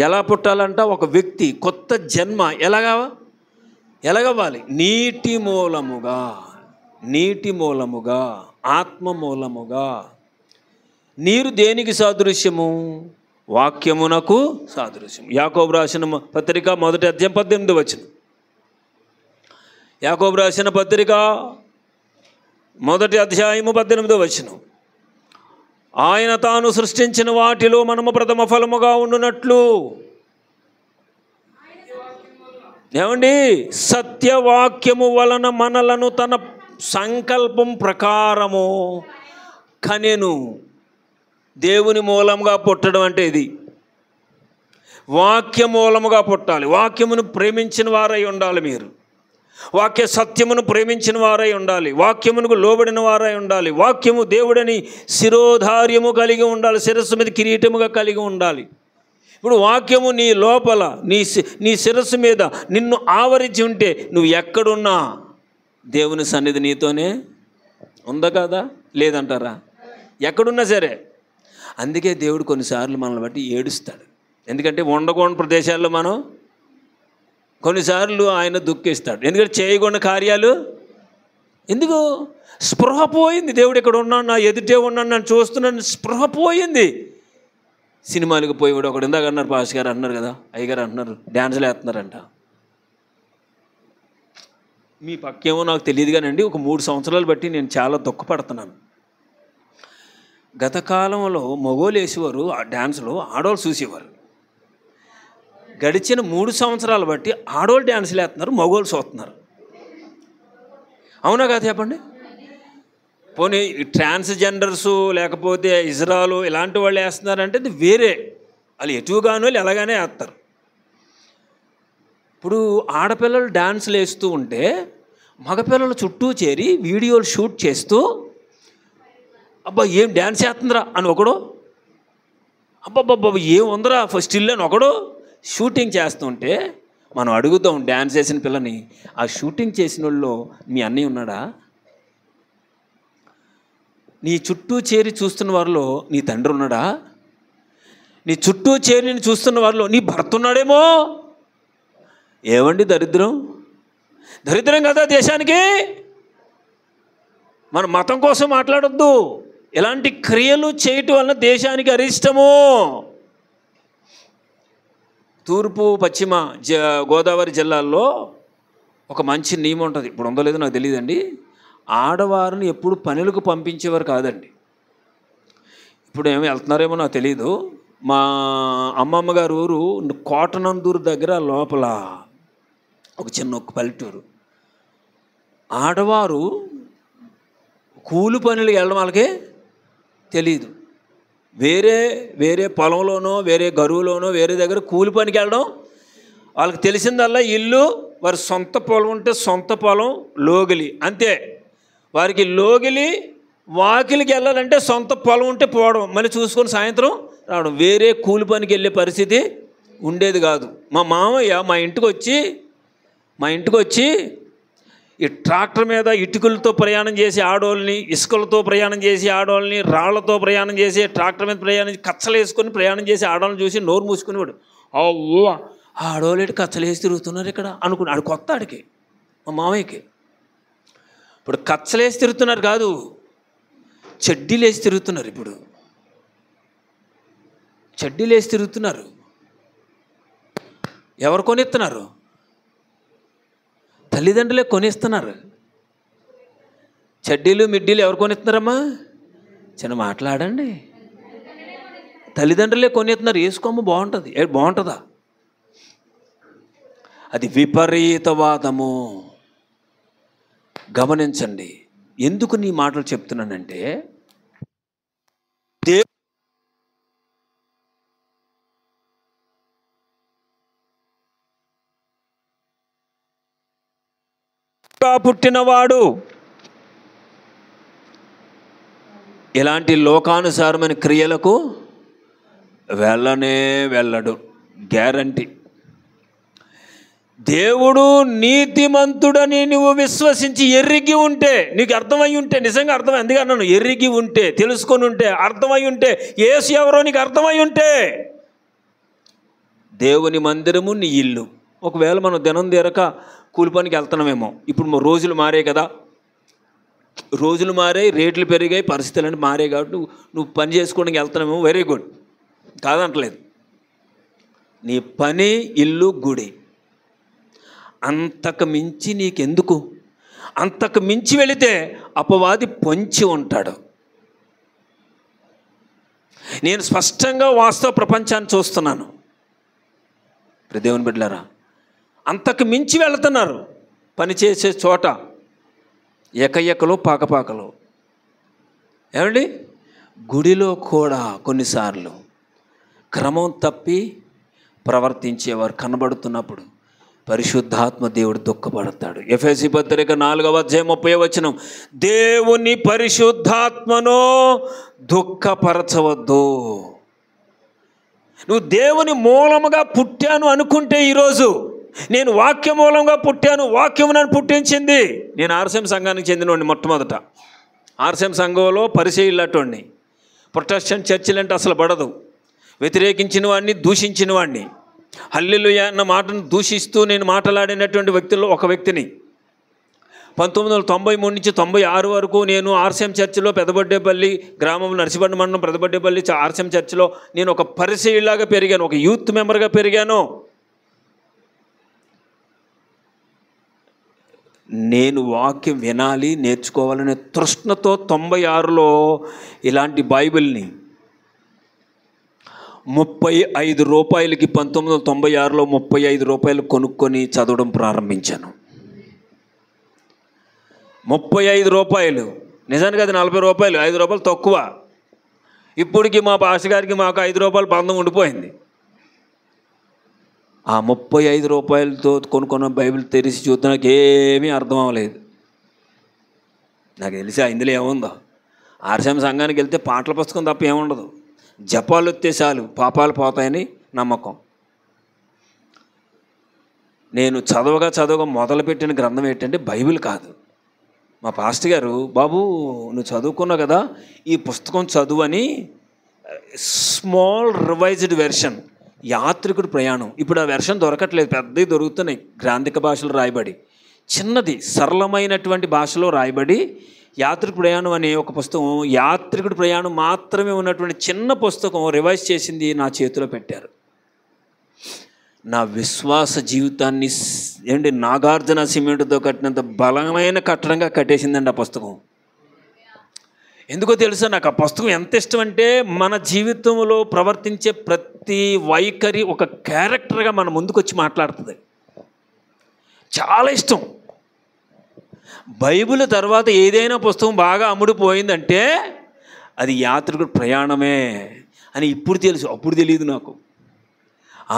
ఎలా పుట్టాలంట? ఒక వ్యక్తి కొత్త జన్మ ఎలాగవ్వాలి? నీటి మూలముగా ఆత్మ మూలముగా. నీరు దేనికి సాదృశ్యము? వాక్యమునకు సాదృశ్యం. యాకోబు రాసిన పత్రిక 1వ అధ్యాయం 18వ వచనం. యాకోబు రాసిన పత్రిక 1వ అధ్యాయము 18వ వచనం, ఆయన తాను సృష్టించిన వాటిలో మనము ప్రథమ ఫలముగా ఉండునట్లు. ఏమండి? సత్యవాక్యము వలన మనలను తన సంకల్పం ప్రకారము కనెను. దేవుని మూలంగా పుట్టడం అంటే ఇది. వాక్య మూలముగా పుట్టాలి. వాక్యమును ప్రేమించిన వారై ఉండాలి. మీరు వాక్య సత్యమును ప్రేమించిన వారై ఉండాలి. వాక్యమునకు లోబడిన వారై ఉండాలి. వాక్యము దేవుడని శిరోధార్యము కలిగి ఉండాలి. శిరస్సు మీద కిరీటముగా కలిగి ఉండాలి. ఇప్పుడు వాక్యము నీ లోపల నీ శిరస్సు మీద నిన్ను ఆవరించి ఉంటే నువ్వు ఎక్కడున్నా దేవుని సన్నిధి నీతోనే ఉందా కదా? లేదంటారా? ఎక్కడున్నా సరే. అందుకే దేవుడు కొన్నిసార్లు మనల్ని బట్టి ఏడుస్తాడు. ఎందుకంటే ఉండకూడని ప్రదేశాల్లో మనం కొన్నిసార్లు ఆయన దుఃఖిస్తాడు. ఎందుకంటే చేయకుండా కార్యాలు ఎందుకు? స్పృహ పోయింది. దేవుడు ఇక్కడ ఉన్నాడు, నా ఎదుటే ఉన్నాడు, నన్ను చూస్తున్నాను, స్పృహ పోయింది. సినిమాలకు పోయేవాడు ఒకడు ఇందాక అన్నారు, పాస్ గారు అన్నారు కదా, అయ్యగారు అంటున్నారు డ్యాన్సులు వేస్తున్నారంట. మీ పక్కేమో నాకు తెలియదు కానండి, ఒక 3 సంవత్సరాలు బట్టి నేను చాలా దుఃఖపడుతున్నాను. గత కాలంలో మగోళ్ళు వేసేవారు ఆ డ్యాన్సులు, ఆడవాళ్ళు చూసేవారు. గడిచిన 3 సంవత్సరాలు బట్టి ఆడవాళ్ళు డ్యాన్సులు వేస్తున్నారు, మగోళ్ళు చూస్తున్నారు. అవునా కాదు చెప్పండి? పోనీ ట్రాన్స్జెండర్సు లేకపోతే ఇజ్రాయలు ఇలాంటి వాళ్ళు వేస్తున్నారంటే అది వేరే, వాళ్ళు ఎటుగానో ఎలాగానే వేస్తారు. ఇప్పుడు ఆడపిల్లలు డ్యాన్సులు వేస్తూ ఉంటే మగపిల్లలు చుట్టూ చేరి వీడియోలు షూట్ చేస్తూ అబ్బా ఏం డ్యాన్స్ వేస్తుందిరా అని ఒకడు, అబ్బాబ్బాబ్బా ఏం ఉందరా ఫస్ట్ ఇల్లు అని ఒకడు షూటింగ్ చేస్తుంటే మనం అడుగుతాం డ్యాన్స్ చేసిన పిల్లని, ఆ షూటింగ్ చేసిన వాళ్ళు మీ అన్నయ్య ఉన్నాడా? నీ చుట్టూ చేరి చూస్తున్న వారిలో నీ తండ్రి ఉన్నాడా? నీ చుట్టూ చేరి నేను చూస్తున్న వారిలో నీ భర్త ఉన్నాడేమో? ఏమండి దరిద్రం? దరిద్రం కదా దేశానికి. మన మతం కోసం మాట్లాడొద్దు. ఇలాంటి క్రియలు చేయటం వలన దేశానికి అరిష్టము. తూర్పు పశ్చిమ గోదావరి జిల్లాల్లో ఒక మంచి నియమం ఉంటుంది. ఇప్పుడు ఉందో లేదో నాకు తెలియదండి. ఆడవారిని ఎప్పుడు పనులకు పంపించేవారు కాదండి. ఇప్పుడు ఏమి వెళ్తున్నారేమో నాకు తెలీదు. మా అమ్మమ్మ గారు ఊరు కోటనందూరు దగ్గర లోపల ఒక చిన్న పల్లెటూరు. ఆడవారు కూలి పనులకు వెళ్ళడం వాళ్ళకి తెలీదు. వేరే వేరే పొలంలోనో వేరే గరువులోనో వేరే దగ్గర కూలి పనికి వెళ్ళడం వాళ్ళకి తెలిసిందల్లా ఇల్లు, వారి సొంత పొలం ఉంటే సొంత పొలం, లోగిలి అంతే. వారికి లోగిలి వాకిలికి వెళ్ళాలంటే సొంత పొలం ఉంటే పోవడం, మళ్ళీ చూసుకొని సాయంత్రం రావడం. వేరే కూలి పనికి వెళ్ళే పరిస్థితి ఉండేది కాదు. మా మామయ్య మా ఇంటికి వచ్చి ఈ ట్రాక్టర్ మీద ఇటుకలతో ప్రయాణం చేసి ఆడోళ్ళని, ఇసుకలతో ప్రయాణం చేసి ఆడోళ్ళని, రాళ్లతో ప్రయాణం చేసి ట్రాక్టర్ మీద ప్రయాణం కచ్చలు వేసుకొని ప్రయాణం చేసి ఆడోళ్ళని చూసి నోరు మూసుకునేవాడు. అవ్వో ఆడోళ్ళు కచ్చలు వేసి తిరుగుతున్నారు ఇక్కడ అనుకున్నాడు. ఆడు కొత్త ఆడికి మా మామయ్యకి. ఇప్పుడు కచ్చలు వేసి తిరుగుతున్నారు కాదు, చెడ్డీలు వేసి తిరుగుతున్నారు. ఇప్పుడు చెడ్డీలు వేసి తిరుగుతున్నారు. ఎవరు కొనిస్తున్నారు? తల్లిదండ్రులే కొనిస్తున్నారు. చెడ్డీలు మిడ్డీలు ఎవరు కొనిస్తున్నారమ్మా? చిన్న మాట్లాడండి. తల్లిదండ్రులే కొనిస్తున్నారు. వేసుకోమ్మ, బాగుంటుంది. బాగుంటుందా? అది విపరీతవాదము. గమనించండి. ఎందుకు నీ మాటలు చెప్తున్నానంటే, పుట్టినవాడు ఇలాంటి లోకానుసారమైన క్రియలకు వెళ్ళడు. గ్యారంటీ. దేవుడు నీతిమంతుడని నువ్వు విశ్వసించి ఎరిగి ఉంటే, నీకు అర్థమై ఉంటే, నిజంగా అర్థమై, అందుకే అన్నాను, ఎరిగి ఉంటే, తెలుసుకొని ఉంటే, అర్థమై ఉంటే, యేసు ఎవరో నీకు అర్థమై ఉంటే, దేవుని మందిరము నీ ఇల్లు. ఒకవేళ మనం దినం తీరక కూలి పనికి వెళ్తున్నామేమో. ఇప్పుడు రోజులు మారే కదా, రోజులు మారాయి, రేట్లు పెరిగాయి, పరిస్థితులు అంటే మారే కాబట్టి నువ్వు పని చేసుకోవడానికి వెళ్తున్నామేమో. Very good, కాదంటలేదు. నీ పని, ఇల్లు, గుడి. అంతకు మించి నీకెందుకు? అంతకు మించి వెళితే అపవాది పొంచి ఉంటాడు. నేను స్పష్టంగా వాస్తవ ప్రపంచాన్ని చూస్తున్నాను. దేవుని బిడ్డలారా, అంతకు మించి వెళుతున్నారు. పనిచేసే చోట ఎకఎకలు, పాకపాకలు. ఏమండి, గుడిలో కూడా కొన్నిసార్లు క్రమం తప్పి ప్రవర్తించేవారు కనబడుతున్నప్పుడు పరిశుద్ధాత్మ దేవుడు దుఃఖపడతాడు. ఎఫెసీ పత్రిక 4:30 దేవుని పరిశుద్ధాత్మను దుఃఖపరచవద్దు. నువ్వు దేవుని మూలముగా పుట్టాను అనుకుంటే, ఈరోజు నేను వాక్య మూలంగా పుట్టాను, వాక్యం నన్ను పుట్టించింది. నేను ఆర్సీఎం సంఘానికి చెందినవాడిని. మొట్టమొదట ఆర్సీఎం సంఘంలో పరిచయులటువంటి ప్రొటెస్టెంట్ చర్చిలంటే అసలు పడదు. వ్యతిరేకించిన వాడిని, దూషించిన వాడిని, హల్లెలూయా అన్న మాటను దూషిస్తూ నేను మాట్లాడినటువంటి వ్యక్తుల్లో ఒక వ్యక్తిని. 1993 నుంచి 96 వరకు నేను ఆర్సీఎం చర్చిలో, పెదబొడ్డేపల్లి గ్రామంలో, నర్సిపట్నం మండలం పెదబొడ్డేపల్లి ఆర్సీఎం చర్చిలో నేను ఒక పరిచయులాగా పెరిగాను, ఒక యూత్ మెంబర్గా పెరిగాను. నేను వాక్యం వినాలి, నేర్చుకోవాలనే తృష్ణతో 96లో ఇలాంటి బైబిల్ని 35 రూపాయలకి 1996లో 35 రూపాయలు కొనుక్కొని చదవడం ప్రారంభించాను. 35 రూపాయలు. నిజానికి అది 40 రూపాయలు, 5 రూపాయలు తక్కువ. ఇప్పటికి మా పాస్టర్ గారికి మాకు 5 రూపాయలు బంధం ఉండిపోయింది. ఆ 35 రూపాయలతో కొనుక్కున్న బైబిల్ తెరిచి చూస్తే నాకు ఏమీ అర్థం అవ్వలేదు. నాకు తెలిసి ఇందులో ఏముందో, ఆర్సీఎం సంఘానికి వెళ్తే పాటల పుస్తకం తప్ప ఏముండదు. జపాలు వస్తే చాలు, పాపాలు పోతాయని నమ్మకం. నేను చదవగా మొదలుపెట్టిన గ్రంథం ఏంటంటే బైబిల్ కాదు. మా పాస్టర్ గారు, బాబు నువ్వు చదువుకున్నావు కదా, ఈ పుస్తకం చదువు అని స్మాల్ రివైజ్డ్ వెర్షన్, యాత్రికుడి ప్రయాణం. ఇప్పుడు ఆ వెర్షన్ దొరకట్లేదు, పెద్దవి దొరుకుతున్నాయి గ్రాంధిక భాషలో రాయబడి, చిన్నది సరళమైనటువంటి భాషలో రాయబడి యాత్రికుడి ప్రయాణం అనే ఒక పుస్తకం, యాత్రికుడి ప్రయాణం మాత్రమే ఉన్నటువంటి చిన్న పుస్తకం రివైజ్ చేసింది నా చేతిలో పెట్టారు. నా విశ్వాస జీవితాన్ని నాగార్జున సిమెంట్తో కట్టినంత బలమైన కట్టడంగా కట్టేసిందండి ఆ పుస్తకం. ఎందుకో తెలుసా, నాకు ఆ పుస్తకం ఎంత ఇష్టం అంటే, మన జీవితంలో ప్రవర్తించే ప్రతి వైఖరి ఒక క్యారెక్టర్గా మన ముందుకు వచ్చి మాట్లాడుతుంది. చాలా ఇష్టం. బైబిల్ తర్వాత ఏదైనా పుస్తకం బాగా అమ్ముడుపోయిందంటే అది యాత్రికుడి ప్రయాణమే అని ఇప్పుడు తెలుసు, అప్పుడు తెలియదు నాకు.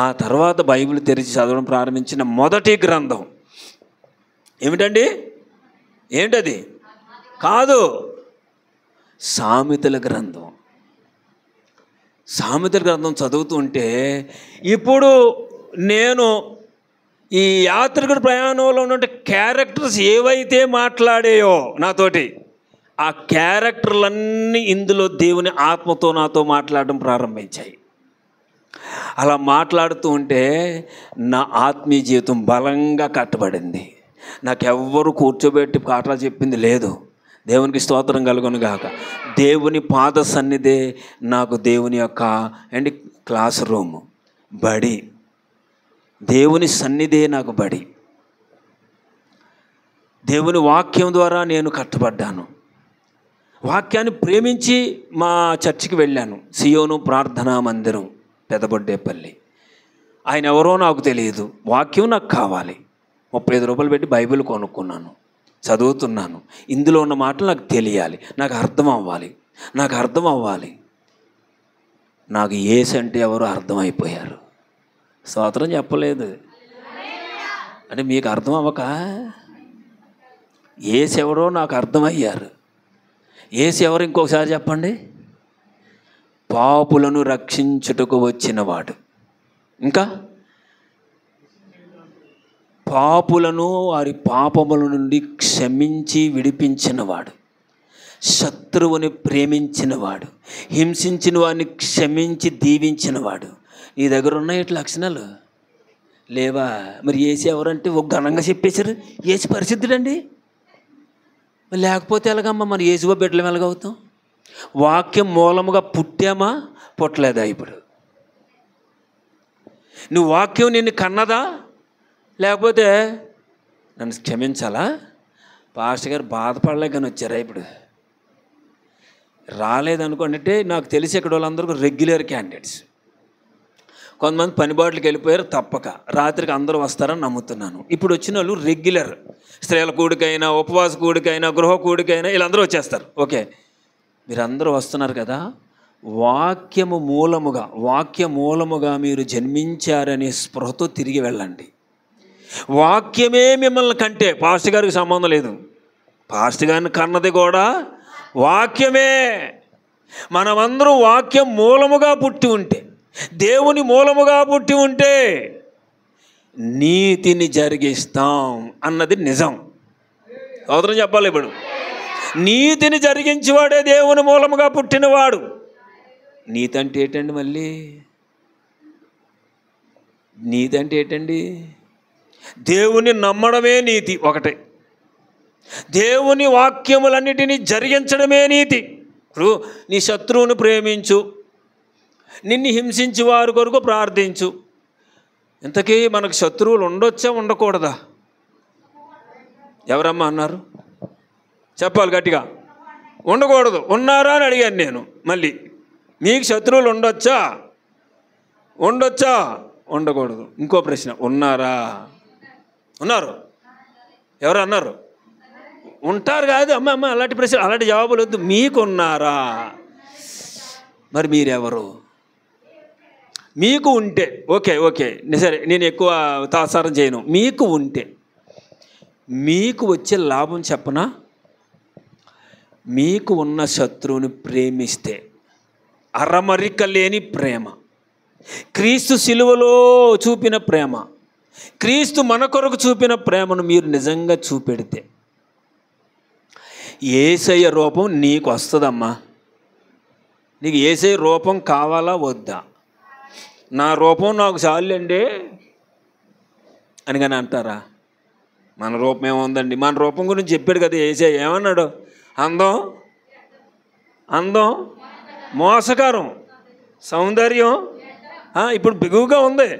ఆ తర్వాత బైబిల్ తెరిచి చదవడం ప్రారంభించిన మొదటి గ్రంథం ఏమిటండి? ఏంటది? కాదు, సామెతల గ్రంథం. సామెతల గ్రంథం చదువుతూ ఉంటే ఇప్పుడు నేను ఈ యాత్రికుడి ప్రయాణంలో ఉన్న క్యారెక్టర్స్ ఏవైతే మాట్లాడాయో నాతోటి, ఆ క్యారెక్టర్లన్నీ ఇందులో దేవుని ఆత్మతో నాతో మాట్లాడడం ప్రారంభించాయి. అలా మాట్లాడుతూ ఉంటే నా ఆత్మీయ జీవితం బలంగా కట్టబడింది. నాకెవ్వరు కూర్చోబెట్టి పాఠాలు చెప్పింది లేదు. దేవునికి స్తోత్రం కలుగును గాక. దేవుని పాద సన్నిధే నాకు దేవుని యొక్క క్లాస్ రూమ్, బడి. దేవుని సన్నిధే నాకు బడి. దేవుని వాక్యం ద్వారా నేను కట్టబడ్డాను. వాక్యాన్ని ప్రేమించి మా చర్చికి వెళ్ళాను. సియోను ప్రార్థనా మందిరం, పెదబొడ్డేపల్లి. ఆయన ఎవరో నాకు తెలియదు, వాక్యం నాకు కావాలి. 35 రూపాయలు పెట్టి బైబిల్ కొనుక్కున్నాను, చదువుతున్నాను. ఇందులో ఉన్న మాటలు నాకు తెలియాలి, నాకు అర్థం అవ్వాలి. నాకు యేసు అంటే ఎవరో అర్థమైపోయారు. స్తోత్రం చెప్పలేదు అంటే మీకు అర్థం అవ్వక, యేసు ఎవరో నాకు అర్థమయ్యారు. యేసు ఎవరు ఇంకొకసారి చెప్పండి? పాపులను రక్షించుటకు వచ్చినవాడు. ఇంకా పాపులను వారి పాపముల నుండి క్షమించి విడిపించినవాడు, శత్రువుని ప్రేమించినవాడు, హింసించిన వాడిని క్షమించి దీవించినవాడు. నీ దగ్గర ఉన్నాయి ఇట్లా లక్షణాలు లేవా? మరి యేసు ఎవరంటే ఒక ఘనంగా చెప్పేశారు. యేసు పరిశుద్ధుడండి. లేకపోతే ఎలాగమ్మా? మరి యేసువ బిడ్డలు ఎలాగవుతాం? వాక్యం మూలముగా పుట్టామా పుట్టలేదా? ఇప్పుడు నువ్వు వాక్యం నిన్ను కన్నదా? లేకపోతే నన్ను క్షమించాలా? పాస్టర్ గారు బాధపడలేకని వచ్చారా? ఇప్పుడు రాలేదనుకోండి అంటే నాకు తెలిసి ఇక్కడ వాళ్ళందరూ రెగ్యులర్ క్యాండిడేట్స్. కొంతమంది పనిబాట్లకి వెళ్ళిపోయారు తప్పక, రాత్రికి అందరూ వస్తారని నమ్ముతున్నాను. ఇప్పుడు వచ్చిన వాళ్ళు రెగ్యులర్, స్త్రీల కూడికైనా, ఉపవాస కూడికైనా, గృహ కూడికైనా వీళ్ళందరూ వచ్చేస్తారు. ఓకే, మీరందరూ వస్తున్నారు కదా. వాక్య మూలముగా మీరు జన్మించారనే స్పృహతో తిరిగి వెళ్ళండి. వాక్యమే మిమ్మల్ని కంటే పాస్టర్ గారికి సంబంధం లేదు. పాస్టర్ గారిని కన్నది కూడా వాక్యమే. మనమందరం వాక్యం మూలముగా పుట్టి ఉంటే, దేవుని మూలముగా పుట్టి ఉంటే నీతిని జరిగిస్తాం అన్నది నిజం. అవతరం చెప్పాలి. ఇప్పుడు నీతిని జరిగించేవాడే దేవుని మూలముగా పుట్టినవాడు. నీతి అంటే ఏంటండి? మళ్ళీ నీతి అంటే ఏంటండి? దేవుని నమ్మడమే నీతి ఒకటే. దేవుని వాక్యములన్నిటినీ జరిగించడమే నీతి. ఇప్పుడు నీ శత్రువును ప్రేమించు, నిన్ను హింసించి వారి కొరకు ప్రార్థించు. ఇంతకీ మనకు శత్రువులు ఉండొచ్చా ఉండకూడదా? ఎవరమ్మా అన్నారు? చెప్పాలి గట్టిగా. ఉండకూడదు. ఉన్నారా అని అడిగాను నేను. మళ్ళీ మీకు శత్రువులు ఉండొచ్చా? ఉండకూడదు. ఇంకో ప్రశ్న, ఉన్నారా? ఉన్నారు. ఎవరు అన్నారు? ఉంటారు కాదు అమ్మ అలాంటి ప్రశ్న, అలాంటి జవాబులు వద్దు. మీకున్నారా? మరి మీరెవరు? మీకు ఉంటే ఓకే సరే, నేను ఎక్కువ తాసారం చేయను. మీకు ఉంటే మీకు వచ్చే లాభం చెప్పనా? మీకు ఉన్న శత్రువుని ప్రేమిస్తే, అరమరిక లేని ప్రేమ, క్రీస్తు సిలువలో చూపిన ప్రేమ, క్రీస్తు మన కొరకు చూపిన ప్రేమను మీరు నిజంగా చూపెడితే యేసయ్య రూపం నీకు వస్తుందమ్మా. నీకు యేసయ్య రూపం కావాలా వద్దా? నా రూపం నాకు చాలండి అని కానీ అంటారా? మన రూపం ఏముందండి? మన రూపం గురించి చెప్పాడు కదా యేసయ్య. ఏమన్నాడు? అందం మోసకారం, సౌందర్యం ఇప్పుడు బిగువుగా ఉంది.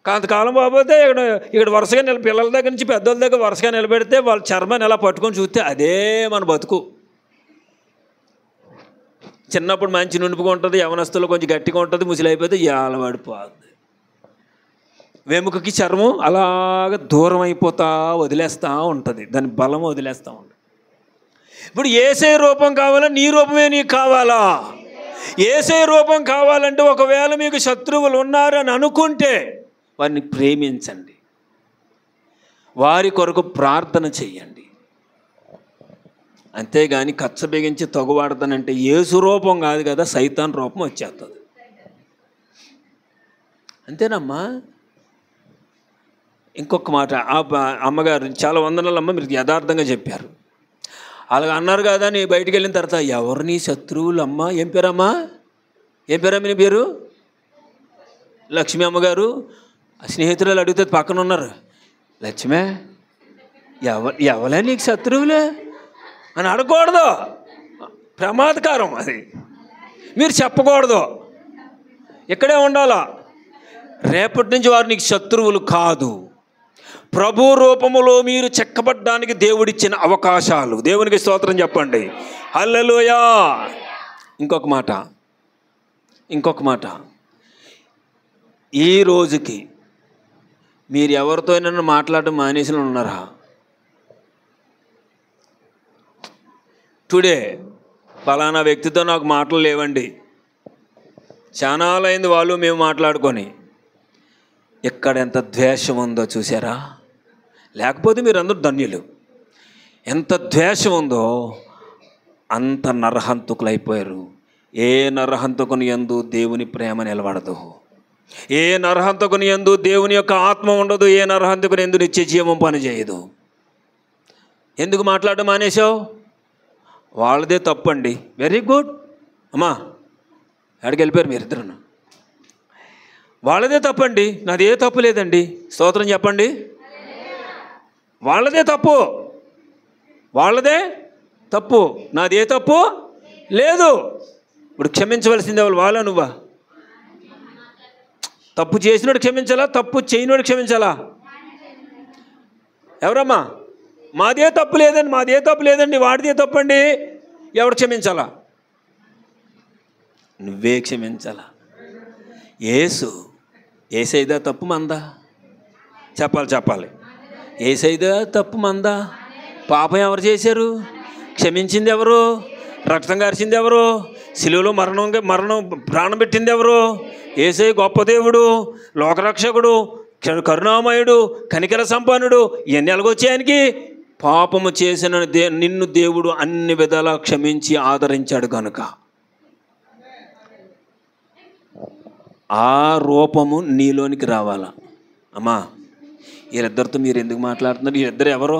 కొంతకాలం బాబోతే ఇక్కడ వరుసగా పిల్లల దగ్గర నుంచి పెద్దల దగ్గర వరుసగా నిలబెడితే వాళ్ళ చర్మాన్ని ఎలా పట్టుకొని చూస్తే అదే మన బతుకు. చిన్నప్పుడు మంచి నుండిగా ఉంటుంది, యవనస్తులు కొంచెం గట్టిగా ఉంటుంది, ముసిలైపోతే ఏలబడిపోతుంది. వెముకకి చర్మం అలాగ దూరం అయిపోతా వదిలేస్తూ ఉంటుంది, దాని బలం వదిలేస్తూ ఉంటుంది. ఇప్పుడు యేసయ్య రూపం కావాలా? నీ రూపమే నీకు కావాలా? యేసయ్య రూపం కావాలంటే ఒకవేళ మీకు శత్రువులు ఉన్నారని అనుకుంటే వారిని ప్రేమించండి, వారి కొరకు ప్రార్థన చెయ్యండి. అంతేగాని కచ్చ బిగించి తొగవాడతానంటే యేసు రూపం కాదు కదా, సైతాన్ రూపం వచ్చేస్తుంది. అంతేనమ్మా. ఇంకొక మాట, అమ్మగారు చాలా వందనాలమ్మ, మీరు యథార్థంగా చెప్పారు. అలాగ అన్నారు కదా, నీ బయటికి వెళ్ళిన తర్వాత ఎవరు నీ శత్రువులు అమ్మ? ఏం పేరమ్మా? నీ పేరు? లక్ష్మీ అమ్మగారు. స్నేహితురాలు అడిగితే పక్కన ఉన్నారు, లక్ష్మే ఎవలే నీకు శత్రువులే అని అడగకూడదు. ప్రమాదకరం అది. మీరు చెప్పకూడదు, ఇక్కడే ఉండాలా. రేపటి నుంచి వారు నీకు శత్రువులు కాదు, ప్రభు రూపములో మీరు చెక్కబడ్డానికి దేవుడిచ్చిన అవకాశాలు. దేవునికి స్తోత్రం చెప్పండి. హల్లెలూయా. ఇంకొక మాట, ఈ రోజుకి మీరు ఎవరితోనైనా మాట్లాడడం మానేసి ఉన్నారా? టుడే ఫలానా వ్యక్తితో నాకు మాటలు లేవండి, చాలాలైంది వాళ్ళు మేము మాట్లాడుకొని. ఎక్కడ ఎంత ద్వేషం ఉందో చూసారా? లేకపోతే మీరు అందరూ ధన్యులు. ఎంత ద్వేషం ఉందో అంత నరహంతకులైపోయారు. ఏ నరహంతకుని యందు దేవుని ప్రేమ నిలబడదు. ఏ నరహంతకుని యందు దేవుని యొక్క ఆత్మ ఉండదు. ఏ నరహంతకుని యందు నిత్య జీవం పనిచేయదు. ఎందుకు మాట్లాడడం మానేశావు? వాళ్ళదే తప్పండి. వెరీ గుడ్ అమ్మా, ఎక్కడికి వెళ్ళిపోయారు మీరిద్దరు? వాళ్ళదే తప్పండి, నాది ఏ తప్పు లేదండి. స్తోత్రం చెప్పండి. వాళ్ళదే తప్పు, నాది ఏ తప్పు లేదు. ఇప్పుడు క్షమించవలసింది ఎవరు? వాళ్ళ నువ్వా? తప్పు చేసినోడు క్షమించాలా, తప్పు చేయనోడు క్షమించాలా? ఎవరమ్మా? మాదే తప్పు లేదండి, వాడిదే తప్పండి. ఎవరు క్షమించాలా? నువ్వే క్షమించాలా. ఏసైదా తప్పు మందా? చెప్పాలి. ఏసైదా తప్పు మందా? పాపం ఎవరు చేశారు? క్షమించింది ఎవరు? రక్తం కార్చింది ఎవరు? సిలువలో మరణం ప్రాణం పెట్టింది ఎవరు? ఏసై గొప్ప దేవుడు, లోకరక్షకుడు, కరుణామయుడు, కనికర సంపన్నుడు. ఇవన్నీ ఎలాగొచ్చాయనికి? పాపము చేసిన నిన్ను దేవుడు అన్ని విధాలా క్షమించి ఆదరించాడు కనుక ఆ రూపము నీలోనికి రావాలా. అమ్మా, వీళ్ళిద్దరితో మీరు ఎందుకు మాట్లాడుతున్నారు? వీళ్ళిద్దరు ఎవరో?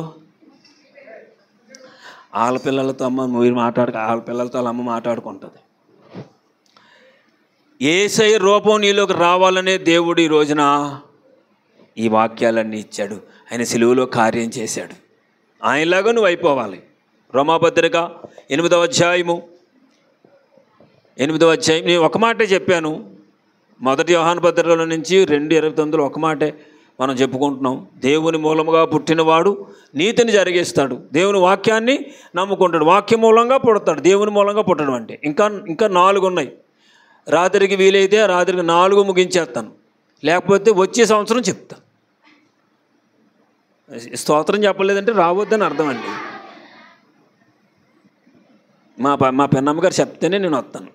వాళ్ళ పిల్లలతో అమ్మ మీరు వాళ్ళ పిల్లలతో వాళ్ళ అమ్మ మాట్లాడుకుంటుంది. యేసయ్య రూపం నీలోకి రావాలనే దేవుడు ఈ రోజున ఈ వాక్యాలన్నీ ఇచ్చాడు. ఆయన సిలువలో కార్యం చేశాడు. ఆయనలాగా నువ్వు అయిపోవాలి. రోమాపత్రిక 8వ అధ్యాయం నేను ఒక మాటే చెప్పాను. మొదటి యోహాను పత్రికలో నుంచి 2:29 ఒక మాటే మనం చెప్పుకుంటున్నాం. దేవుని మూలముగా పుట్టినవాడు నీతిని జరిగిస్తాడు. దేవుని వాక్యాన్ని నమ్ముకుంటాడు. వాక్యం మూలంగా పుడతాడు. దేవుని మూలంగా పుట్టడం అంటే ఇంకా 4 ఉన్నాయి. రాత్రికి వీలైతే రాత్రికి 4 ముగించేస్తాను, లేకపోతే వచ్చే సంవత్సరం చెప్తాను. స్తోత్రం చెప్పలేదంటే రావద్దని అర్థం అండి. మా పెన్నమ్మ గారు చెప్తేనే నేను వస్తాను.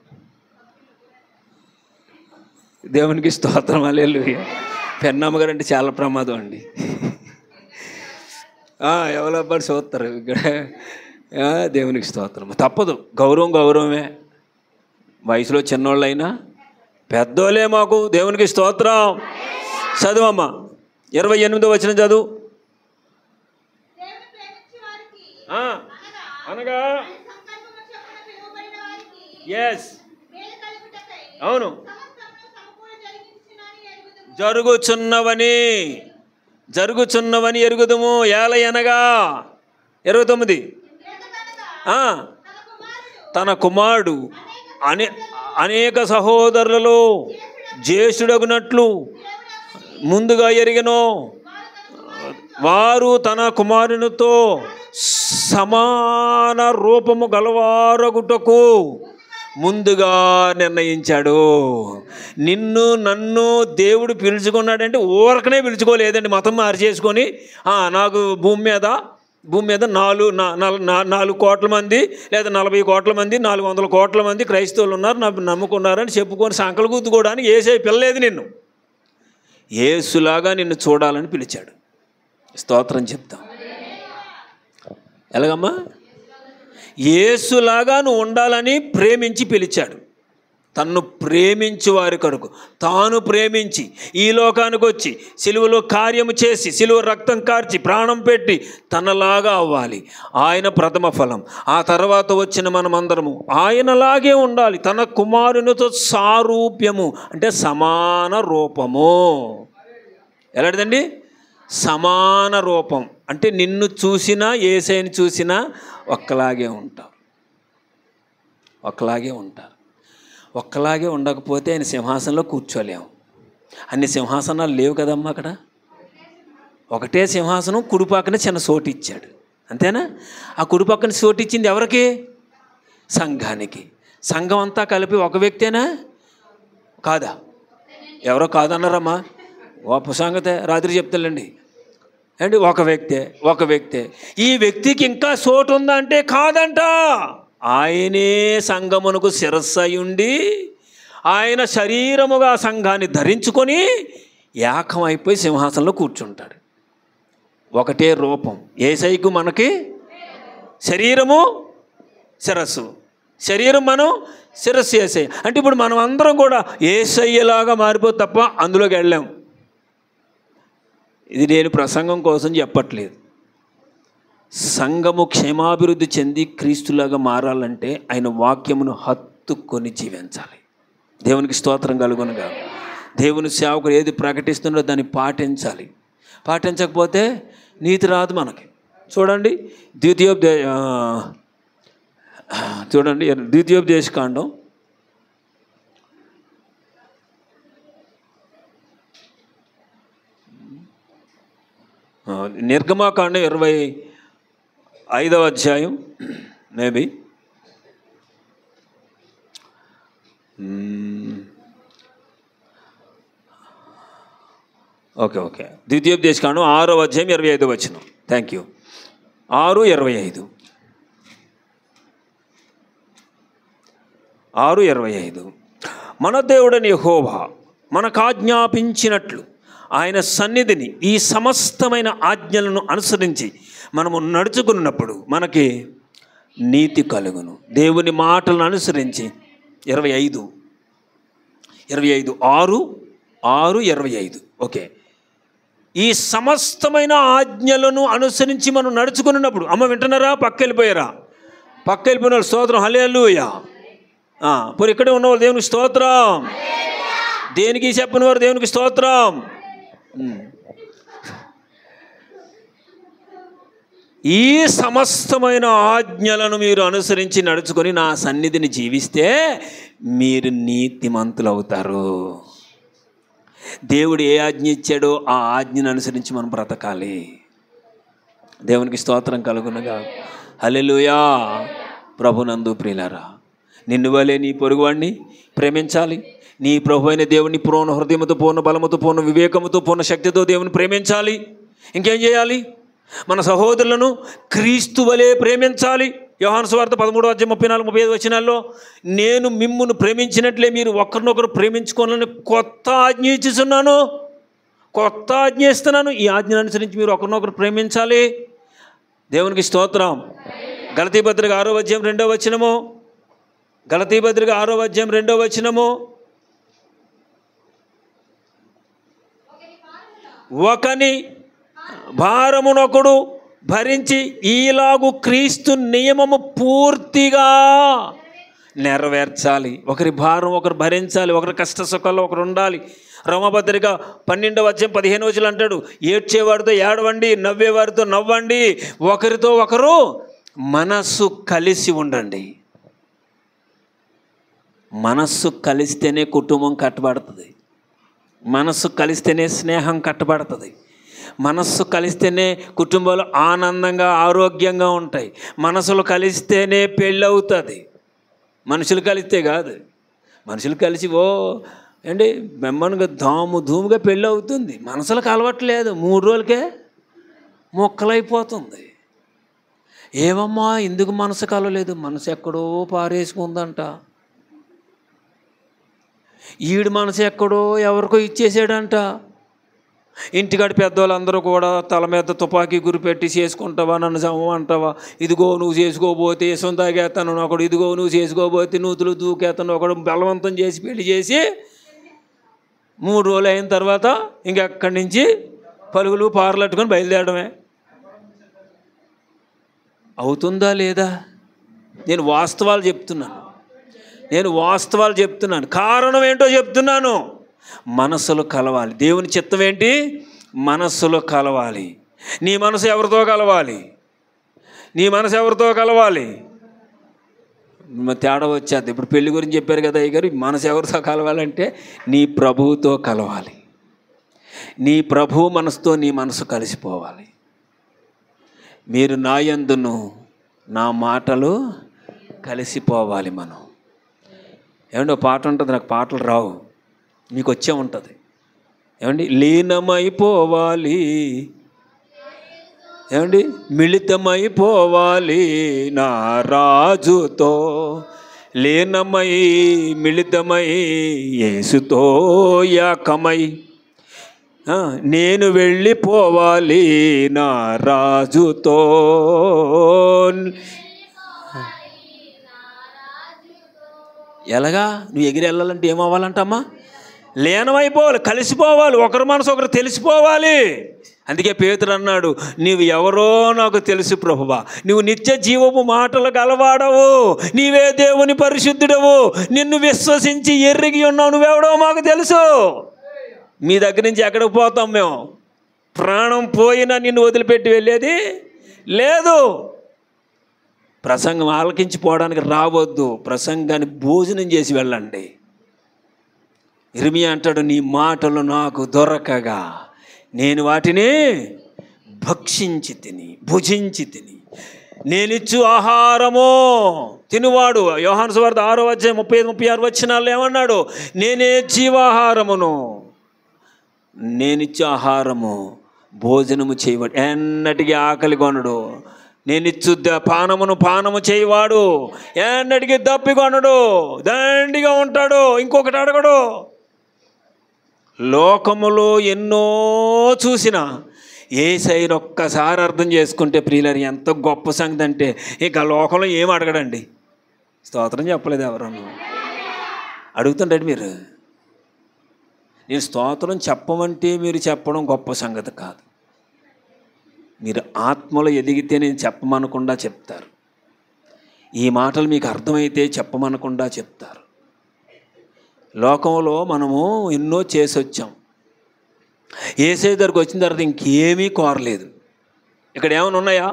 దేవునికి స్తోత్రం. హల్లెలూయా. పెన్నమ్మ గారు అంటే చాలా ప్రమాదం అండి. ఎవరో అబ్బాయి చూస్తారు ఇక్కడ. దేవునికి స్తోత్రం. తప్పదు, గౌరవమే. వయసులో చిన్నోళ్ళైనా పెద్దోళ్ళే మాకు. దేవునికి స్తోత్రం. చదువమ్మా 28వ వచనం చదువు. అనగా ఎస్, అవును, జరుగుచున్నవని ఎరుగుదుము. ఏలయనగా 29 తన కుమారుడు అనేక సహోదరులలో జ్యేష్ఠుడగునట్లు ముందుగా ఎరిగెను. వారు తన కుమారునితో సమాన రూపము గలవారగుటకు ముందుగా నిర్ణయించాడు. నన్ను దేవుడు పిలుచుకున్నాడంటే ఊరకనే పిలుచుకోలేదండి. మతం మార్చేసుకొని నాకు భూమి మీద 4 కోట్ల మంది లేదా 40 కోట్ల మంది 400 కోట్ల మంది క్రైస్తవులు ఉన్నారు, నమ్ముకున్నారని చెప్పుకొని సంకలు గుద్దుకోవడానికి యేసయ్య పిల్లలేదు. నిన్ను యేసులాగా నిన్ను చూడాలని పిలిచాడు. స్తోత్రం చెప్తాం. ఎలాగమ్మా? యేసులాగా నువ్వు ఉండాలని ప్రేమించి పిలిచాడు. తన్ను ప్రేమించి వారి కొరకు తాను ప్రేమించి ఈ లోకానికి వచ్చి సిలువలో కార్యము చేసి సిలువ రక్తం కార్చి ప్రాణం పెట్టి తనలాగా అవ్వాలి. ఆయన ప్రథమ ఫలం. ఆ తర్వాత వచ్చిన మనమందరము ఆయనలాగే ఉండాలి. తన కుమారునితో సారూప్యము అంటే సమాన రూపము. ఎలాంటిదండి? సమాన రూపం అంటే నిన్ను చూసినా యేసయ్యని చూసినా ఒక్కలాగే ఉంటారు. ఒక్కలాగే ఉండకపోతే ఆయన సింహాసనంలో కూర్చోలేము. అన్ని సింహాసనాలు లేవు కదమ్మా అక్కడ. ఒకటే సింహాసనం, కుడిపక్కన చిన్న చోటు ఇచ్చాడు, అంతేనా? ఆ కుడిపక్కన చోటు ఇచ్చింది ఎవరికి? సంఘానికి. సంఘం అంతా కలిపి ఒక వ్యక్తేనా? కాదా? ఎవరో కాదన్నారమ్మా, గొప్ప సంగతే, రాత్రి చెప్తాలండి అండి. ఒక వ్యక్తే. ఈ వ్యక్తికి ఇంకా చోటు ఉందా అంటే కాదంట. ఆయనే సంఘమునకు శిరస్సయుండి ఆయన శరీరముగా సంఘాన్ని ధరించుకొని ఏకమైపోయి సింహాసనంలో కూర్చుంటాడు. ఒకటే రూపం. యేసయ్యకు మనకి శరీరము శిరస్సు, శరీరం మనం శిరస్సు యేసయ్య. అంటే ఇప్పుడు మనం అందరం కూడా యేసయ్యలాగా మారిపోతే తప్ప అందులోకి వెళ్ళాం. ఇది నేను ప్రసంగం కోసం చెప్పట్లేదు. సంఘము క్షేమాభివృద్ధి చెంది క్రీస్తులాగా మారాలంటే ఆయన వాక్యమును హత్తుకొని జీవించాలి. దేవునికి స్తోత్రం కలుగునుగా. దేవుని సేవకుడు ఏది ప్రకటిస్తున్నాడో దాన్ని పాటించాలి. పాటించకపోతే నీతి రాదు మనకి. చూడండి ద్వితీయోపదేశకాండం 25వ అధ్యాయం మేబీ ఓకే ద్వితీయోపదేశకాండం 6వ అధ్యాయం 25వ వచనం. Thank you. 6:25 మన దేవుడని యెహోవా మనకు ఆజ్ఞాపించినట్లు ఆయన సన్నిధిని ఈ సమస్తమైన ఆజ్ఞలను అనుసరించి మనము నడుచుకున్నప్పుడు మనకి నీతి కలుగును. దేవుని మాటలను అనుసరించి 6:25 ఓకే. ఈ సమస్తమైన ఆజ్ఞలను అనుసరించి మనం నడుచుకున్నప్పుడు, అమ్మ వింటున్నారా? పక్క వెళ్ళిపోయారా? పక్క వెళ్ళిపోయిన వాళ్ళు స్తోత్రం, హల్లెలూయా. పోయి ఇక్కడే ఉన్నవాళ్ళు దేవునికి స్తోత్రం. దేనికి చెప్పిన వారు దేవునికి స్తోత్రం. ఈ సమస్తమైన ఆజ్ఞలను మీరు అనుసరించి నడుచుకొని నా సన్నిధిని జీవిస్తే మీరు నీతిమంతులు అవుతారు. దేవుడు ఏ ఆజ్ఞ ఇచ్చాడో ఆ ఆజ్ఞను అనుసరించి మనం బ్రతకాలి. దేవునికి స్తోత్రం కలుగునుగా. హల్లెలూయా. ప్రభునందు ప్రియులారా, నిన్ను వలే నీ పొరుగువాడిని ప్రేమించాలి. నీ ప్రభు అయిన దేవుని పూర్ణ హృదయముతో, పూర్ణ బలముతో, పూర్ణ వివేకముతో, పూర్ణ శక్తితో దేవుని ప్రేమించాలి. ఇంకేం చేయాలి? మన సహోదరులను క్రీస్తు వలె ప్రేమించాలి. యోహాను సువార్త 13వ అధ్యాయం 34-35 వచనాల్లో నేను మిమ్మును ప్రేమించినట్లే మీరు ఒకరినొకరు ప్రేమించుకోవాలని కొత్త ఆజ్ఞ ఇస్తున్నాను. ఈ ఆజ్ఞను అనుసరించి మీరు ఒకరినొకరు ప్రేమించాలి. దేవునికి స్తోత్రం. గలతీ పత్రిక 6వ అధ్యాయం 2వ వచనము. గలతీ పత్రిక 6వ అధ్యాయం 2వ వచనము. ఒకని భారమునొకడు భరించి ఈలాగు క్రీస్తు నియమము పూర్తిగా నెరవేర్చాలి. ఒకరి భారం ఒకరు భరించాలి. ఒకరి కష్ట సుఖాల్లో ఒకరు ఉండాలి. రోమపత్రిక 12వ అధ్యాయం 15వ వచనం అంటాడు, ఏడ్చేవారితో ఏడవండి, నవ్వేవారితో నవ్వండి, ఒకరితో ఒకరు మనస్సు కలిసి ఉండండి. మనస్సు కలిస్తేనే కుటుంబం కట్టబడుతుంది. మనస్సు కలిస్తేనే స్నేహం కట్టబడుతుంది. మనస్సు కలిస్తేనే కుటుంబాలు ఆనందంగా ఆరోగ్యంగా ఉంటాయి. మనసులు కలిస్తేనే పెళ్ళి అవుతుంది. మనుషులు కలిస్తే కాదు. మనుషులు కలిసి ఏంటి బెమ్మనుగా ధూముగా పెళ్ళి అవుతుంది. మనసులకు అలవట్లేదు, 3 రోజులకే మొక్కలైపోతుంది. ఏమమ్మా ఎందుకు మనసు కలవలేదు? మనసు ఎక్కడో పారేసుకుందంట. ఈడు మనసు ఎక్కడో ఎవరికో ఇచ్చేసాడంట. ఇంటికాడి పెద్దవాళ్ళందరూ కూడా తల మీద తుపాకీ గురిపెట్టి చేసుకుంటావా, నన్ను చంపమంటావా, ఇదిగో నువ్వు చేసుకోబోతే ఇసం తాగేస్తాను ఒకడు, ఇదిగో నువ్వు చేసుకోబోతే నూతులు దూకేస్తాను ఒకడు, బలవంతం చేసి పెళ్లి చేసి 3 రోజులు అయిన తర్వాత ఇంకెక్కడి నుంచి పలుగులు పారలట్టుకొని బయలుదేరడమే. అవుతుందా లేదా? నేను వాస్తవాలు చెప్తున్నాను. కారణం ఏంటో చెప్తున్నాను. మనస్సులు కలవాలి. దేవుని చిత్తం ఏంటి? మనస్సులో కలవాలి. నీ మనసు ఎవరితో కలవాలి? తేడా వచ్చేది. ఇప్పుడు పెళ్లి గురించి చెప్పారు కదా అయ్య గారు. మనసు ఎవరితో కలవాలంటే నీ ప్రభువుతో కలవాలి. నీ ప్రభు మనసుతో నీ మనసు కలిసిపోవాలి. మీరు నా యందును నా మాటలు కలిసిపోవాలి. మనం ఏమండి ఒక పాట ఉంటుంది, నాకు పాటలు రావు, మీకు వచ్చే ఉంటుంది. ఏమండి లీనమైపోవాలి, ఏమండి మిళితమైపోవాలి నా రాజుతో, లీనమై మిళితమై యేసుతో యాకమై నేను వెళ్ళిపోవాలి నా రాజుతో. ఎలాగా? నువ్వు ఎగిరి వెళ్ళాలంటే ఏమవ్వాలంటమ్మా? లీనమైపోవాలి, కలిసిపోవాలి, ఒకరి మనసు ఒకరు తెలిసిపోవాలి. అందుకే పేతురు అన్నాడు, నీవు ఎవరో నాకు తెలుసు ప్రభువా, నువ్వు నిత్య జీవము మాటలు గలవాడవు, నీవే దేవుని పరిశుద్ధుడవు, నిన్ను విశ్వసించి ఎరిగి ఉన్నావు, నువ్వెవడో మాకు తెలుసు. మీ దగ్గర నుంచి ఎక్కడికి పోతాం మేము? ప్రాణం పోయినా నిన్ను వదిలిపెట్టి వెళ్ళేది లేదు. ప్రసంగం ఆలకించిపోవడానికి రావద్దు, ప్రసంగాన్ని భోజనం చేసి వెళ్ళండి. ఇర్మియా అంటాడు, నీ మాటలు నాకు దొరకగా నేను వాటిని భక్షించి తిని భుజించి తిని, నేనిచ్చు ఆహారము తినువాడు. యోహాను సువార్త 6:35-36 వచనాల్లో ఏమన్నాడు? నేనే జీవాహారమును, నేనిచ్చు ఆహారము భోజనము చేయవాడు ఎన్నటికీ ఆకలి కొనడు, నేనిచ్చు పానము చేయవాడు ఎన్నటికీ దప్పికొనడు, దండిగా ఉంటాడు, ఇంకొకటి అడగడు. లోకములో ఎన్నో చూసిన యేసయ్యను ఒక్కసారి అర్థం చేసుకుంటే ప్రియులారా, ఎంత గొప్ప సంగతి అంటే ఇక లోకంలో ఏం అడగడండి. స్తోత్రం చెప్పలేదు ఎవరన్నా? అడుగుతుండండి మీరు. నేను స్తోత్రం చెప్పమంటే మీరు చెప్పడం గొప్ప సంగతి కాదు. మీరు ఆత్మలో ఎదిగితే నేను చెప్పమనకుండా చెప్తారు, ఈ మాటలు మీకు అర్థమైతే చెప్పమనకుండా చెప్తారు. లోకంలో మనము ఎన్నో చేసి వచ్చాం, యేసయ్య దగ్గరికి వచ్చిన తర్వాత ఇంకేమీ కోరలేదు. ఇక్కడ ఏమైనా ఉన్నాయా?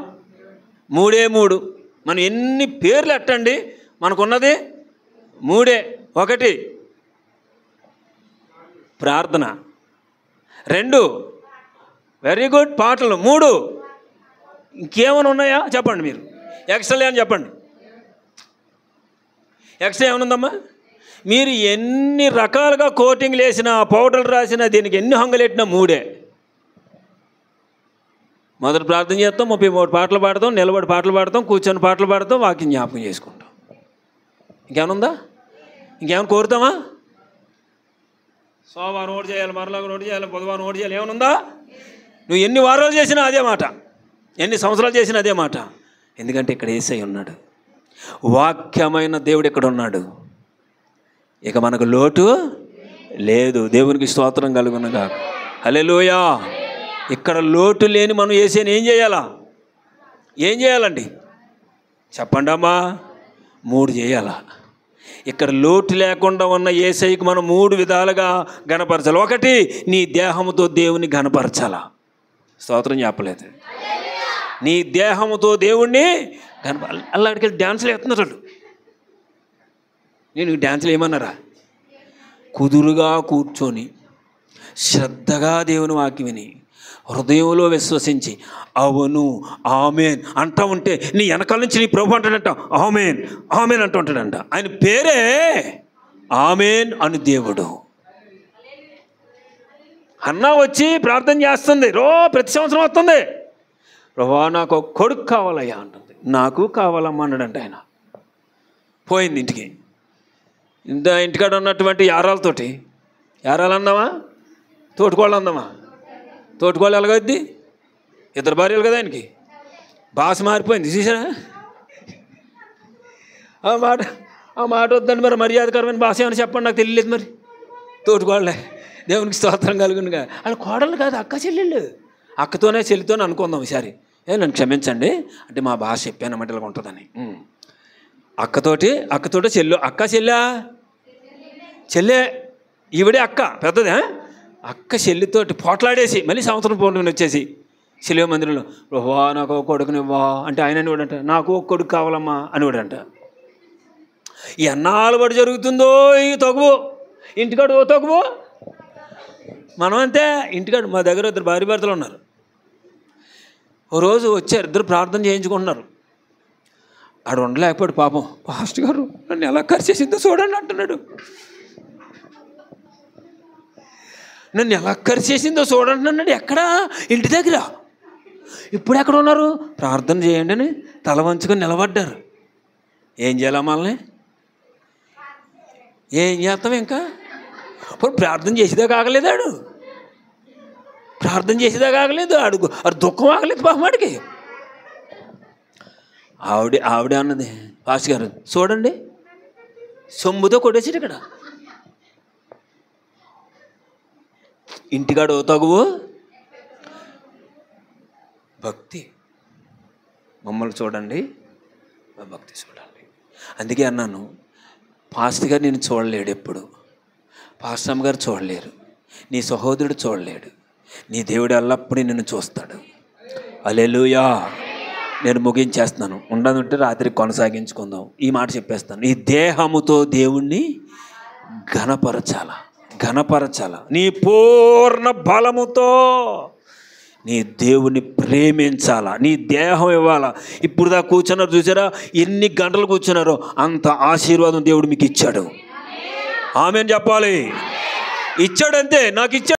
3 మనం ఎన్ని పేర్లు ఎట్టండి, మనకున్నది 3. 1 ప్రార్థన, 2 వెరీ గుడ్ పాటలు, 3 ఇంకేమైనా ఉన్నాయా చెప్పండి మీరు. ఎక్స్ట్రా అని చెప్పండి. ఎక్స్ట్రా ఏమనుందమ్మా? మీరు ఎన్ని రకాలుగా కోటింగ్లు వేసినా, పౌడర్లు రాసినా, దీనికి ఎన్ని హంగులెట్టినా 3. మొదటి ప్రార్థన చేస్తాం, 33 పాటలు పాడతాం, నిలబడి పాటలు పాడతాం, కూర్చొని పాటలు పాడతాం, వాక్యం జ్ఞాపకం చేసుకుంటాం. ఇంకేమనుందా? ఇంకేమైనా కోరుతామా? సోమవారం ఒకటి చేయాలి, మరలాగా ఒకటి చేయాలి, బుధవారం ఒకటి చేయాలి, ఏమనుందా? నువ్వు ఎన్ని వారాలు చేసినా అదే మాట, ఎన్ని సంవత్సరాలు చేసినా అదే మాట. ఎందుకంటే ఇక్కడ యేసయ్య ఉన్నాడు, వాక్యమైన దేవుడు ఇక్కడ ఉన్నాడు. ఇక మనకు లోటు లేదు. దేవునికి స్తోత్రం కలుగునుగా. హల్లెలూయా. ఇక్కడ లోటు లేని మనం యేసయ్యని ఏం చేయాలా? ఏం చేయాలండి చెప్పండి అమ్మా? 3 చేయాలా. ఇక్కడ లోటు లేకుండా ఉన్న యేసయ్యకు మనం 3 విధాలుగా గణపరచాలి. 1 నీ దేహముతో దేవుని గణపరచాలా. స్తోత్రం చెప్పలేదు. నీ దేహముతో దేవుణ్ణి అల్లాడికి డ్యాన్సులు వేస్తున్నాడు. నేను డ్యాన్సులు ఏమన్నారా? కుదురుగా కూర్చొని శ్రద్ధగా దేవుని వాక్యం విని హృదయంలో విశ్వసించి అవును ఆమెన్ అంటూ ఉంటే నీ వెనకాల నుంచి నీ ప్రభు అంటాడంట ఆమెన్ ఆమెన్ అంటూ ఉంటాడంట. ఆయన పేరే ఆమెన్ అను దేవుడు. అన్నా వచ్చి ప్రార్థన చేస్తుంది, ప్రతి సంవత్సరం వస్తుంది, ప్రభా నాకు ఒక కొడుకు కావాలయ్యా అంటుంది. నాకు కావాలమ్మా అన్నాడంట ఆయన. పోయింది ఇంటికి. ఇంటికాడ ఉన్నటువంటి యారాలతోటి, యారాలు అందామా తోటికోళ్ళు అందామా? తోటికోళ్ళు ఎలాగొద్ది? 2 భార్యలు కదా ఆయనకి. భాష మారిపోయింది చూసారా? ఆ మాట వద్దండి, మరి మర్యాదకరమైన భాష ఏమైనా చెప్పండి, నాకు తెలియలేదు. మరి తోటికోళ్ళే, దేవునికి స్తోత్రం కలుగునుగా. వాళ్ళ కోడలు కాదు, అక్క చెల్లెళ్ళు. అక్కతోనే చెల్లితోనే అనుకుందాం ఈసారి. నన్ను క్షమించండి అంటే మా భాష చెప్పానమాట ఇలా ఉంటుందని. అక్కతోటి చెల్లు, అక్క చెల్లె ఈవిడే అక్క పెద్దదే. అక్క చెల్లితోటి పోట్లాడేసి మళ్ళీ సంవత్సరం పోటీ వచ్చేసి శిలువ మందిరంలో ప్రభా నాకు ఒక కొడుకునివ్వా అంటే ఆయన అనేవాడంట నాకు ఒక కొడుకు కావాలమ్మా అనేవాడంట. ఎన్నాళ్ళు బడి జరుగుతుందో ఈ తగువు ఇంటికాడు ఓ తగువు మనం అంతే. ఇంటికాడ మా దగ్గర ఇద్దరు భార్య భర్తలు ఉన్నారు. ఓ రోజు వచ్చారు, ఇద్దరు ప్రార్థన చేయించుకుంటున్నారు. ఆడు ఉండలేకపోయాడు పాపం. పాస్టర్ గారు నన్ను ఎలా కరిచేసిందో చూడండి అంటున్నాడు. నన్ను ఎలా కరిచేసిందో చూడండి అన్నాడు. ఎక్కడా? ఇంటి దగ్గర. ఇప్పుడు ఎక్కడ ఉన్నారు? ప్రార్థన చేయండి అని తల వంచుకొని నిలబడ్డారు. ఏం చేయాలా మనల్ని? ఏం చేస్తాం ఇంకా? ఇప్పుడు ప్రార్థన చేసేదా ఆగలేదాడు, ప్రార్థన చేసేదా ఆగలేదు, అడుగు అది దుఃఖం ఆగలేదు పాపమాడికి. ఆవిడే అన్నది, పాస్టర్ గారు చూడండి సొమ్ముతో కొట్టేసాడు ఇక్కడ. ఇంటికాడ తగువు భక్తి. మమ్మల్ని చూడండి, మా భక్తి చూడండి. అందుకే అన్నాను, పాస్టర్ గారు నేను చూడలేడు, ఎప్పుడు పాస్టర్ అమ్మ గారు చూడలేరు, నీ సహోదరుడు చూడలేడు, నీ దేవుడు ఎల్లప్పుడూ నిన్ను చూస్తాడు. హల్లెలూయా. నేను ముగించేస్తున్నాను, ఉండదంటే రాత్రి కొనసాగించుకుందాం. ఈ మాట చెప్పేస్తాను, ఈ దేహముతో దేవుణ్ణి ఘనపరచాల. నీ పూర్ణ బలముతో నీ దేవుని ప్రేమించాలా, నీ దేహం ఇవ్వాలా. ఇప్పుడు దా కూర్చున్నారు చూసారా, ఎన్ని గంటలు కూర్చున్నారో అంత ఆశీర్వాదం దేవుడు మీకు ఇచ్చాడు. ఆమేన్ చెప్పాలి. ఇచ్చాడంతే, నాకు ఇచ్చాడు.